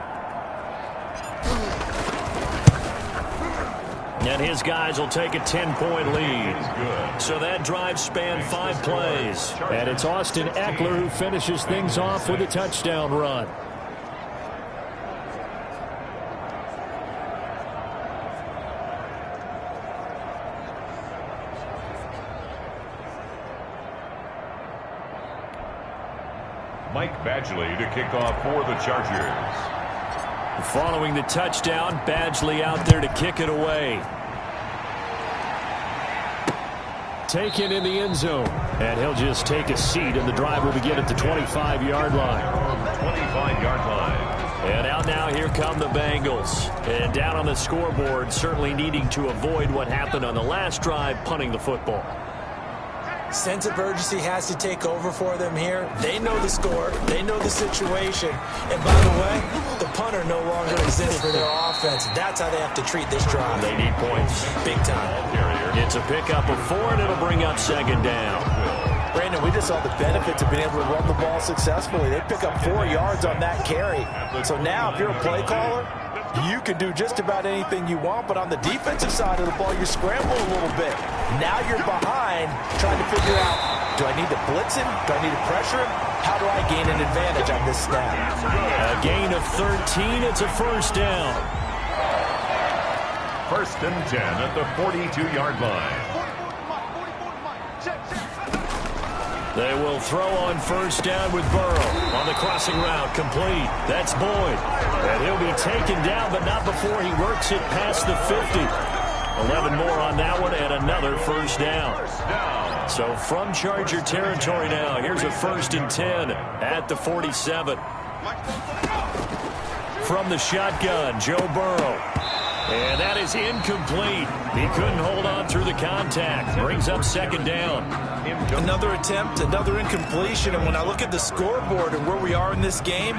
And his guys will take a 10-point lead. So that drive spanned 5 plays. And it's Austin Eckler who finishes things off with a touchdown run. Mike Badgley to kick off for the Chargers. Following the touchdown, Badgley out there to kick it away. Taken in the end zone. And he'll just take a seat, and the drive will begin at the 25-yard line. 25-yard line. And out now, here come the Bengals. And down on the scoreboard, certainly needing to avoid what happened on the last drive, punting the football. Sense of urgency has to take over for them here. They know the score. They know the situation. And by the way, the punter no longer exists for their offense. That's how they have to treat this drive. They need points. Big time. It's a pickup of 4, and it'll bring up 2nd down. Brandon, we just saw the benefits of being able to run the ball successfully. They pick up 4 yards on that carry. So now if you're a play caller, you can do just about anything you want, but on the defensive side of the ball, you're scrambling a little bit. Now you're behind trying to figure out, do I need to blitz him? Do I need to pressure him? How do I gain an advantage on this snap? A gain of 13. It's a first down. 1st and 10 at the 42-yard line. They will throw on first down with Burrow. On the crossing route, complete. That's Boyd. And he'll be taken down, but not before he works it past the 50. 11 more on that one, and another first down. So from Charger territory now, here's a 1st and 10 at the 47. From the shotgun, Joe Burrow. And that is incomplete. He couldn't hold on through the contact. Brings up 2nd down. Another attempt, another incompletion. And when I look at the scoreboard and where we are in this game,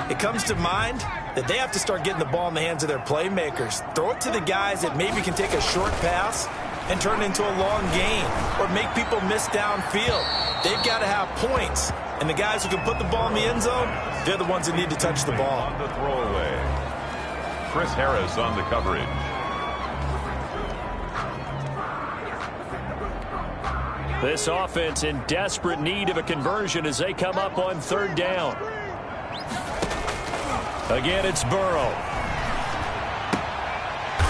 it comes to mind that they have to start getting the ball in the hands of their playmakers. Throw it to the guys that maybe can take a short pass and turn it into a long gain or make people miss downfield. They've got to have points. And the guys who can put the ball in the end zone, they're the ones that need to touch the ball. On the throwaway. Chris Harris on the coverage. This offense in desperate need of a conversion as they come up on third down. Again, it's Burrow.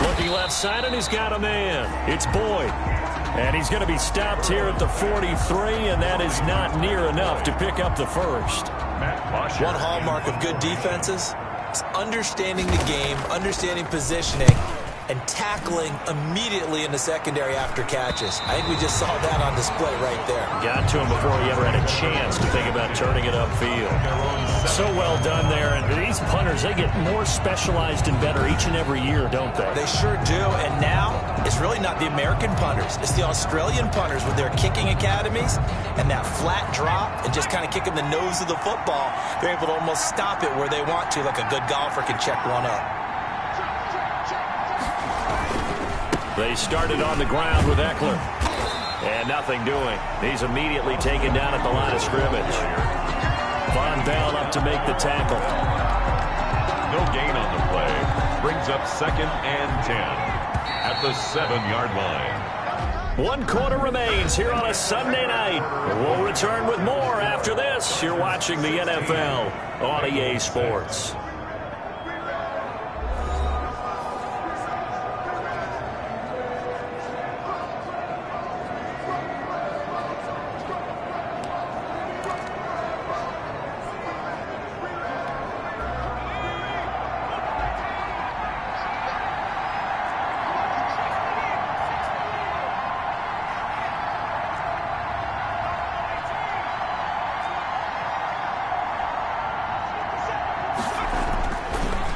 Looking left side, and he's got a man. It's Boyd. And he's going to be stopped here at the 43, and that is not near enough to pick up the first. One hallmark of good defenses is understanding the game, understanding positioning, and tackling immediately in the secondary after catches. I think we just saw that on display right there. Got to him before he ever had a chance to think about turning it upfield. So well done there. And these punters, they get more specialized and better each and every year, don't they? They sure do. And now it's really not the American punters. It's the Australian punters with their kicking academies and that flat drop and just kind of kicking the nose of the football. They're able to almost stop it where they want to, like a good golfer can check one up. They started on the ground with Eckler. And nothing doing. He's immediately taken down at the line of scrimmage. Von Bell up to make the tackle. No gain on the play. Brings up 2nd and 10 at the 7-yard line. 1 quarter remains here on a Sunday night. We'll return with more after this. You're watching the NFL on EA Sports.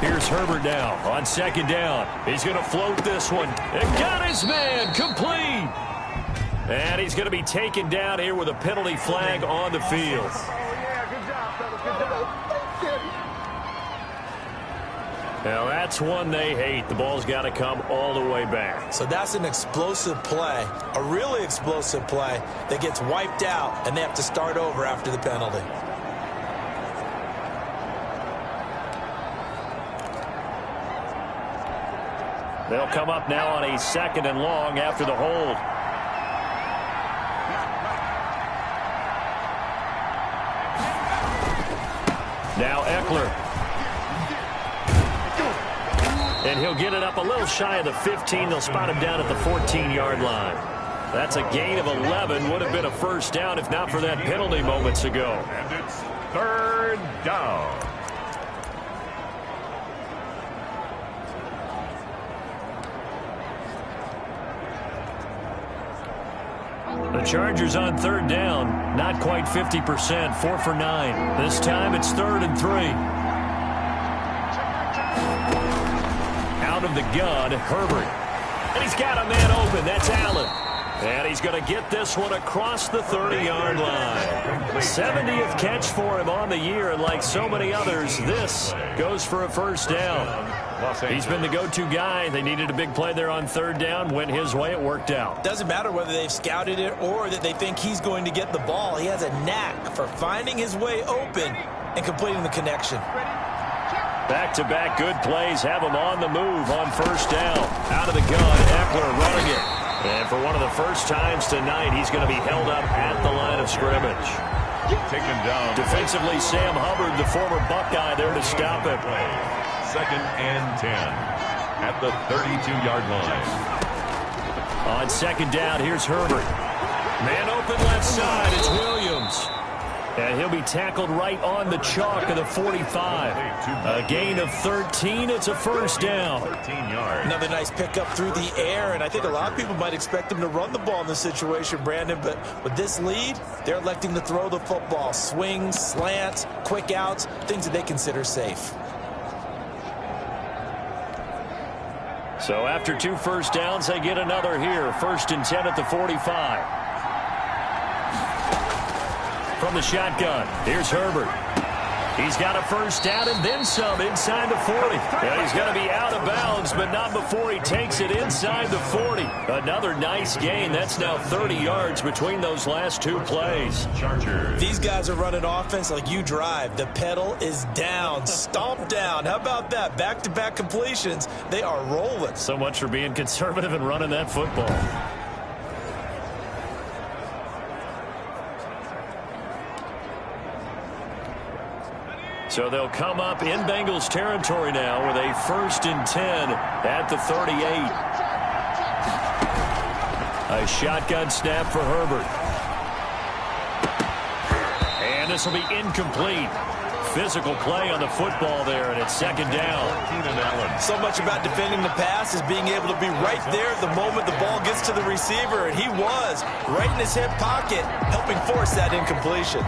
Here's Herbert now on 2nd down. He's going to float this one. And got his man complete. And he's going to be taken down here with a penalty flag on the field. Now that's one they hate. The ball's got to come all the way back. So that's an explosive play, a really explosive play that gets wiped out, and they have to start over after the penalty. They'll come up now on a 2nd and long after the hold. Now Eckler. And he'll get it up a little shy of the 15. They'll spot him down at the 14-yard line. That's a gain of 11. Would have been a first down if not for that penalty moments ago. And it's 3rd down. The Chargers on 3rd down, not quite 50%, 4 for 9. This time it's 3rd and 3. Out of the gun, Herbert. And he's got a man open, that's Allen. And he's going to get this one across the 30-yard line. 70th catch for him on the year, and like so many others, this goes for a first down. He's been the go-to guy. They needed a big play there on 3rd down. Went his way. It worked out. Doesn't matter whether they've scouted it or that they think he's going to get the ball. He has a knack for finding his way open and completing the connection. Back-to-back good plays have him on the move on 1st down. Out of the gun, Eckler running it. And for one of the first times tonight, he's going to be held up at the line of scrimmage. Taken down. Defensively, Sam Hubbard, the former Buckeye, there to stop it. 2nd and 10 at the 32-yard line. On 2nd down, here's Herbert. Man open left side, it's Williams. And he'll be tackled right on the chalk of the 45. A gain of 13. It's a first down. 13 yards. Another nice pickup through the air, and I think a lot of people might expect him to run the ball in this situation, Brandon, but with this lead, they're electing to throw the football. Swings, slants, quick outs, things that they consider safe. So after 2 first downs, they get another here. 1st and 10 at the 45. From the shotgun, here's Herbert. He's got a first down and then some inside the 40. Yeah, he's going to be out of bounds, but not before he takes it inside the 40. Another nice gain. That's now 30 yards between those last two plays. Chargers. These guys are running offense like you drive. The pedal is down, stomp down. How about that? Back-to-back completions. They are rolling. So much for being conservative and running that football. So they'll come up in Bengals territory now with a 1st and 10 at the 38. A shotgun snap for Herbert. And this will be incomplete. Physical play on the football there, and it's 2nd down. So much about defending the pass is being able to be right there at the moment the ball gets to the receiver, and he was right in his hip pocket, helping force that incompletion.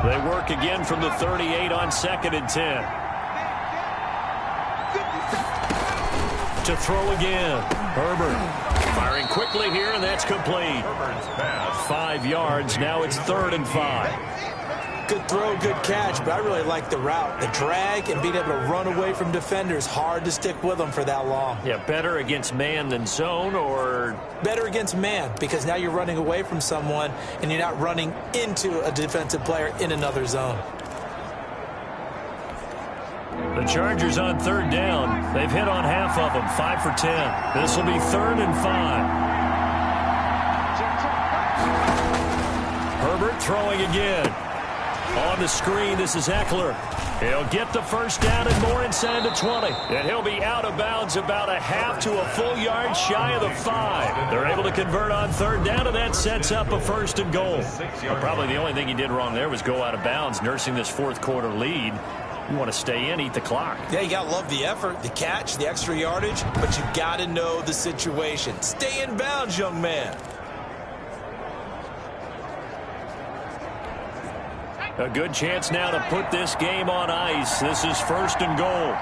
They work again from the 38 on 2nd and 10. To throw again. Herbert firing quickly here, and that's complete. 5 yards. Now it's 3rd and 5. Good throw, good catch, but I really like the route. The drag and being able to run away from defenders. Hard to stick with them for that long. Yeah, better against man than zone, or? Better against man, because now you're running away from someone and you're not running into a defensive player in another zone. The Chargers on 3rd down. They've hit on half of them, 5 for 10. This will be 3rd and 5. Herbert throwing again. On the screen, this is Eckler. He'll get the first down and more inside the 20. And he'll be out of bounds about a half to a full yard shy of the 5. They're able to convert on 3rd down, and that sets up a 1st and goal. Well, probably the only thing he did wrong there was go out of bounds, nursing this 4th quarter lead. You want to stay in, eat the clock. Yeah, you got to love the effort, the catch, the extra yardage, but you got to know the situation. Stay in bounds, young man. A good chance now to put this game on ice. This is 1st and goal.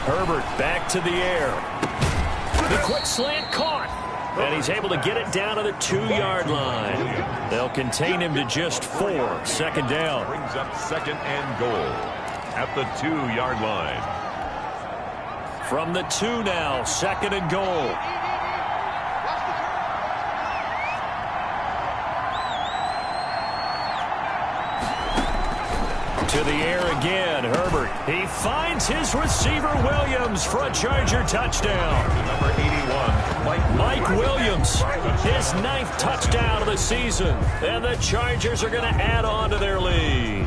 Herbert back to the air. The quick slant caught. And he's able to get it down to the 2-yard line. They'll contain him to just 4. 2nd down. Brings up 2nd and goal at the 2-yard line. From the 2 now, 2nd and goal. To the air again, Herbert. He finds his receiver, Williams, for a Charger touchdown. Number 81, Mike Williams, his 9th touchdown of the season. And the Chargers are going to add on to their lead.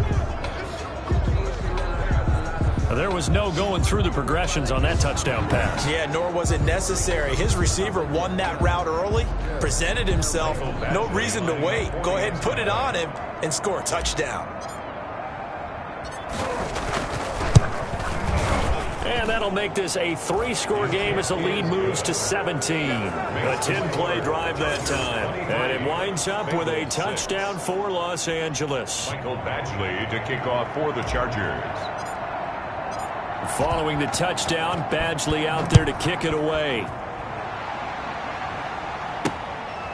There was no going through the progressions on that touchdown pass. Yeah, nor was it necessary. His receiver won that route early, presented himself. No reason to wait. Go ahead and put it on him and score a touchdown. And that'll make this a 3-score game as the lead moves to 17. A 10-play drive that time. And it winds up with a touchdown for Los Angeles. Michael Badgley to kick off for the Chargers. Following the touchdown, Badgley out there to kick it away.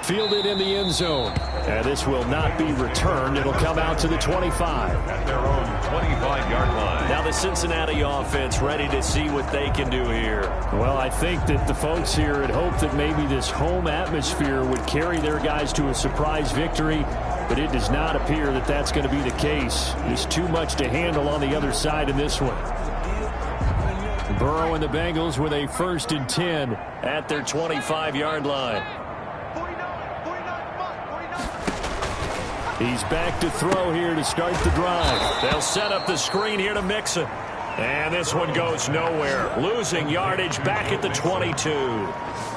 Fielded in the end zone. And this will not be returned. It'll come out to the 25. At their own 25-yard line. Now the Cincinnati offense ready to see what they can do here. Well, I think that the folks here had hoped that maybe this home atmosphere would carry their guys to a surprise victory, but it does not appear that that's going to be the case. There's too much to handle on the other side in this one. Burrow and the Bengals with a 1st and 10 at their 25-yard line. He's back to throw here to start the drive. They'll set up the screen here to Mixon. And this one goes nowhere. Losing yardage back at the 22.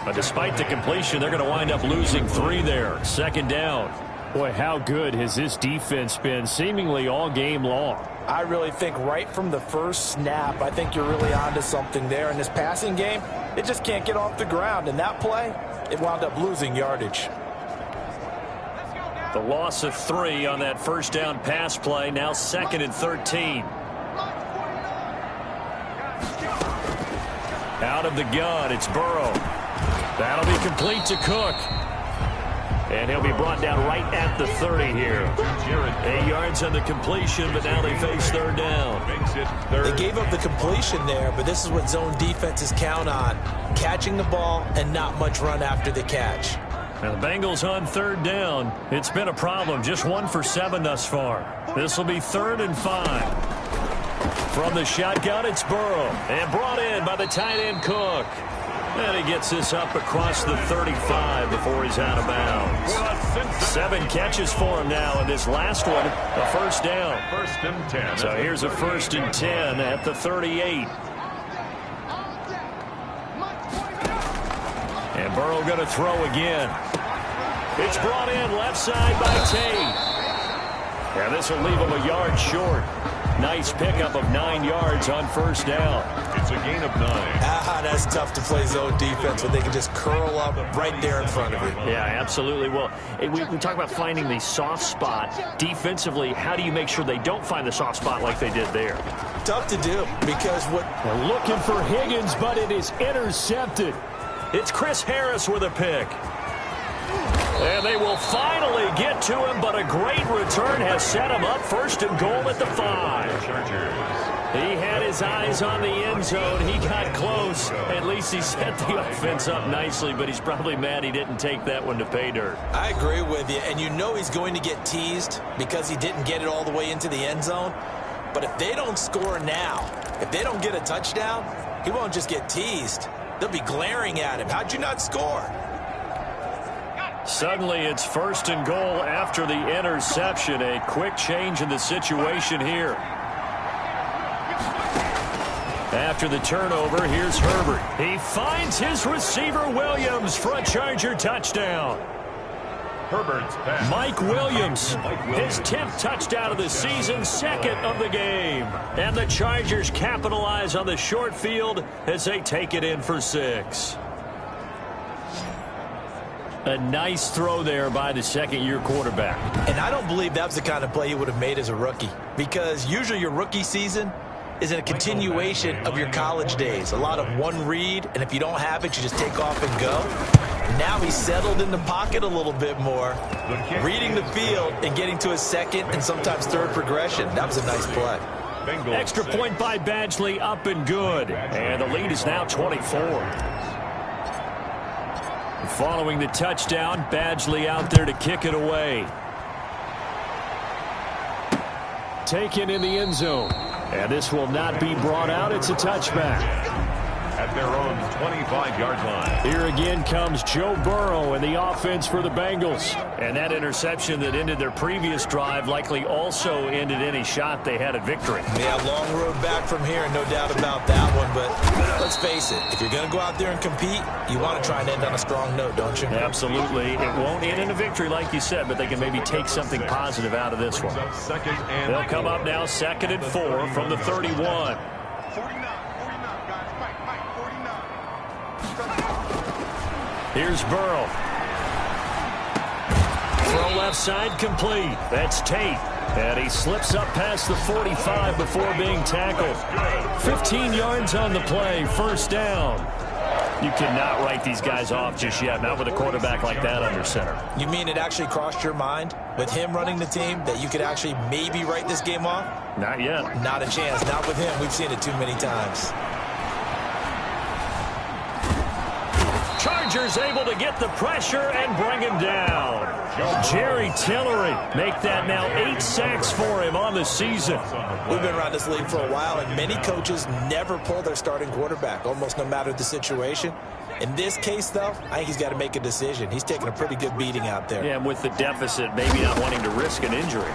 But despite the completion, they're going to wind up losing 3 there. 2nd down. Boy, how good has this defense been seemingly all game long? I really think right from the first snap, I think you're really onto something there. In this passing game, it just can't get off the ground. And that play, it wound up losing yardage. The loss of 3 on that 1st down pass play. Now 2nd and 13. Out of the gun, it's Burrow. That'll be complete to Cook. And he'll be brought down right at the 30 here. 8 yards on the completion, but now they face third down. They gave up the completion there, but this is what zone defenses count on. Catching the ball and not much run after the catch. Now the Bengals on third down. It's been a problem. Just 1 for 7 thus far. This will be 3rd and 5. From the shotgun, it's Burrow. And brought in by the tight end Cook. And he gets this up across the 35 before he's out of bounds. 7 catches for him now, and this last one, a first down. 1st and 10. So here's a 1st and 10 at the 38. And Burrow going to throw again. It's brought in left side by Tate. And this will leave him a yard short. Nice pickup of 9 yards on first down. It's a gain of 9. That's tough to play zone defense when they can just curl up right there in front of you. Yeah, absolutely. Well, we talk about finding the soft spot. Defensively, how do you make sure they don't find the soft spot like they did there? Tough to do because They're looking for Higgins, but it is intercepted. It's Chris Harris with a pick. And they will finally get to him, but a great return has set him up 1st and goal at the 5. He had his eyes on the end zone. He got close. At least he set the offense up nicely, but he's probably mad he didn't take that one to pay dirt. I agree with you, and you know he's going to get teased because he didn't get it all the way into the end zone. But if they don't score now, if they don't get a touchdown, he won't just get teased. They'll be glaring at him. How'd you not score? Suddenly it's 1st and goal after the interception. A quick change in the situation here. After the turnover, here's Herbert. He finds his receiver Williams for a Charger touchdown. Herbert's pass. Mike Williams, his 10th touchdown of the season, 2nd of the game. And the Chargers capitalize on the short field as they take it in for 6. A nice throw there by the 2nd-year quarterback. And I don't believe that was the kind of play he would have made as a rookie, because usually your rookie season is a continuation of your college days. A lot of one read, and if you don't have it, you just take off and go. Now he's settled in the pocket a little bit more, reading the field and getting to his 2nd and sometimes 3rd progression. That was a nice play. Extra point by Badgley, up and good. And the lead is now 24. Following the touchdown, Badgley out there to kick it away. Taken in the end zone. And this will not be brought out. It's a touchback. At their own 25-yard line. Here again comes Joe Burrow and the offense for the Bengals. And that interception that ended their previous drive likely also ended any shot they had at victory. Yeah, long road back from here, no doubt about that one. But let's face it, if you're going to go out there and compete, you want to try and end on a strong note, don't you? Absolutely. It won't end in a victory like you said, but they can maybe take something positive out of this one. They'll come up now 2nd and 4 from the 31. 49, guys. Mike, 49. Here's Burrow. Throw left side complete. That's Tate. And he slips up past the 45 before being tackled. 15 yards on the play. 1st down. You cannot write these guys off just yet, not with a quarterback like that under center. You mean it actually crossed your mind with him running the team that you could actually maybe write this game off? Not yet. Not a chance. Not with him. We've seen it too many times. Chargers able to get the pressure and bring him down. Jerry Tillery make that now 8 sacks for him on the season. We've been around this league for a while, and many coaches never pull their starting quarterback, almost no matter the situation. In this case, though, I think he's got to make a decision. He's taking a pretty good beating out there. Yeah, and with the deficit, maybe not wanting to risk an injury.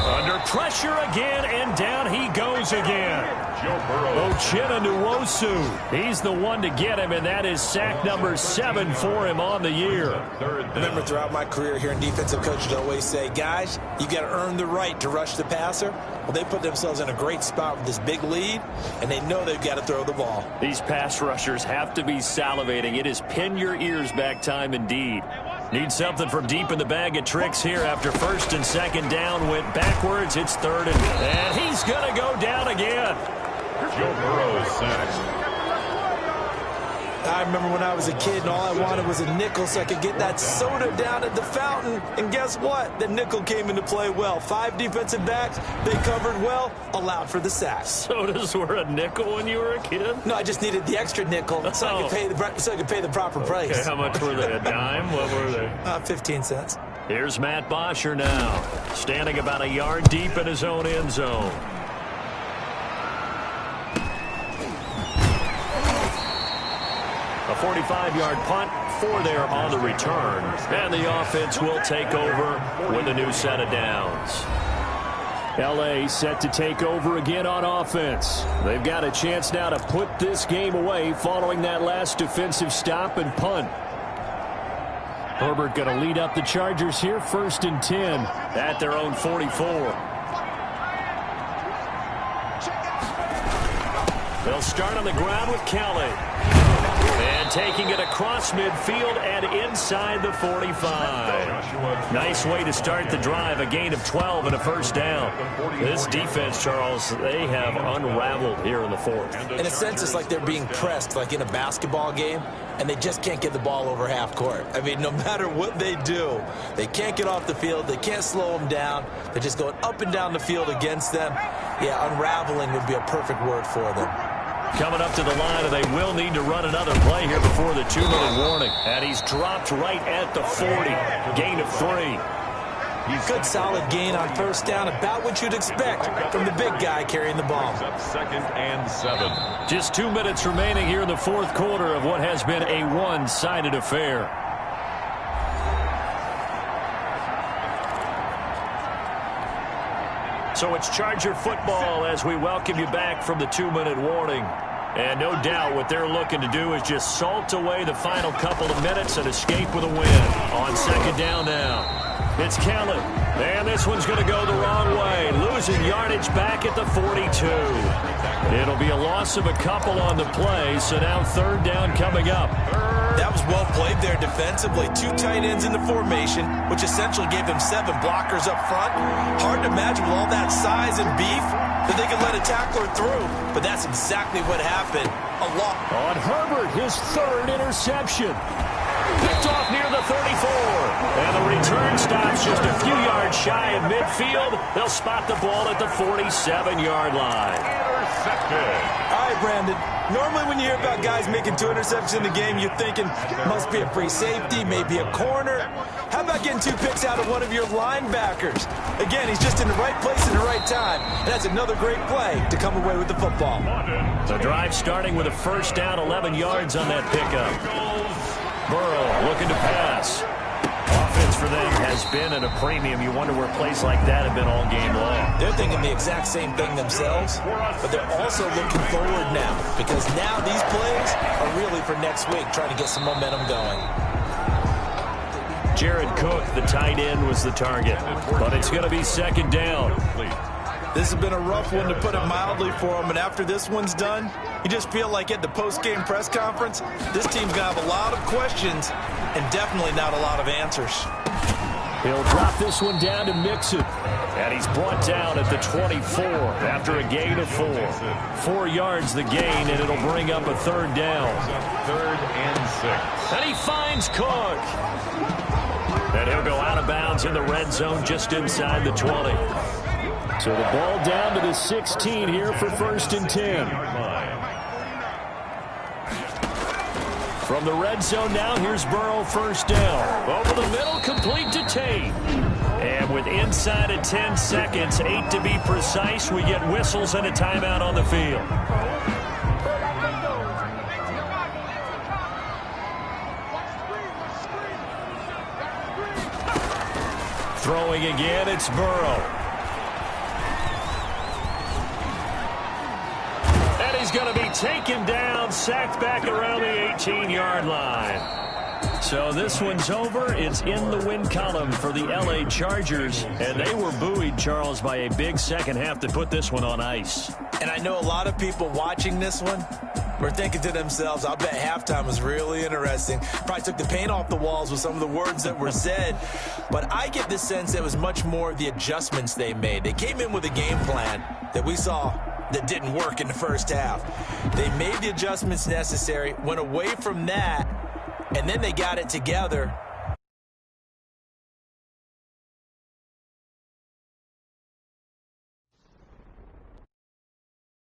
Under pressure again, and down he goes again. Uchenna Nwosu. He's the one to get him, and that is sack number 7 for him on the year. Remember, throughout my career here in defensive coaches always say, guys, you got to earn the right to rush the passer. Well, they put themselves in a great spot with this big lead, and they know they've got to throw the ball. These pass rushers have to be salivating. It is pin your ears back time indeed. Need something from deep in the bag of tricks here after first and second down. Went backwards. It's third and he's going to go down again. Joe Burrow sacked. I remember when I was a kid and all I wanted was a nickel so I could get that soda down at the fountain. And guess what? The nickel came into play well. 5 defensive backs, they covered well, allowed for the sacks. Sodas were a nickel when you were a kid? No, I just needed the extra nickel so I could pay the proper price. Okay, how much were they? A dime? What were they? 15 cents. Here's Matt Bosher now, standing about a yard deep in his own end zone. A 45-yard punt, 4 there on the return. And the offense will take over with a new set of downs. L.A. set to take over again on offense. They've got a chance now to put this game away following that last defensive stop and punt. Herbert going to lead up the Chargers here, 1st and 10 at their own 44. They'll start on the ground with Kelly. And taking it across midfield and inside the 45. Nice way to start the drive. A gain of 12 and a first down. This defense, Charles, they have unraveled here in the 4th. In a sense, it's like they're being pressed, like in a basketball game, and they just can't get the ball over half court. I mean, no matter what they do, they can't get off the field. They can't slow them down. They're just going up and down the field against them. Yeah, unraveling would be a perfect word for them. Coming up to the line, and they will need to run another play here before the 2-minute warning. And he's dropped right at the 40. Gain of 3. Good solid gain on first down, about what you'd expect from the big guy carrying the ball. 2nd and 7. Just 2 minutes remaining here in the 4th quarter of what has been a one-sided affair. So it's Charger football as we welcome you back from the 2-minute warning. And no doubt what they're looking to do is just salt away the final couple of minutes and escape with a win. On 2nd down now, it's Kelly. And this one's going to go the wrong way. Losing yardage back at the 42. It'll be a loss of a couple on the play, so now 3rd down coming up. That was well played there defensively. 2 tight ends in the formation, which essentially gave them 7 blockers up front. Hard to imagine with all that size and beef that they could let a tackler through. But that's exactly what happened. A lot. On Herbert, his 3rd interception. Picked off near the 34. And the return stops just a few yards shy of midfield. They'll spot the ball at the 47-yard line. Intercepted. All right, Brandon. Normally when you hear about guys making 2 interceptions in the game, you're thinking must be a free safety, maybe a corner. How about getting 2 picks out of one of your linebackers? Again, he's just in the right place at the right time. And that's another great play to come away with the football. The drive starting with a first down, 11 yards on that pickup. Burrow looking to pass. Offense for them has been at a premium. You wonder where plays like that have been all game long. They're thinking the exact same thing themselves, but they're also looking forward now because now these plays are really for next week, trying to get some momentum going. Jared Cook, the tight end, was the target, but it's going to be 2nd down. This has been a rough one, to put it mildly, for him. And after this one's done, you just feel like at the post-game press conference, this team's going to have a lot of questions and definitely not a lot of answers. He'll drop this one down to Mixon. And he's brought down at the 24 after a gain of 4. 4 yards the gain, and it'll bring up a 3rd down. 3rd and 6. And he finds Cook. And he'll go out of bounds in the red zone just inside the 20. So the ball down to the 16 here for 1st and 10. From the red zone now, here's Burrow, 1st down. Over the middle, complete to Tate. And with inside of 10 seconds, 8 to be precise, we get whistles and a timeout on the field. Throwing again, it's Burrow. And he's going to be taken down, sacked back around the 18-yard line. So this one's over. It's in the win column for the L.A. Chargers. And they were buoyed, Charles, by a big second half to put this one on ice. And I know a lot of people watching this one were thinking to themselves, I'll bet halftime was really interesting. Probably took the paint off the walls with some of the words that were said. But I get the sense it was much more the adjustments they made. They came in with a game plan that we saw that didn't work in the first half. They made the adjustments necessary, went away from that, and then they got it together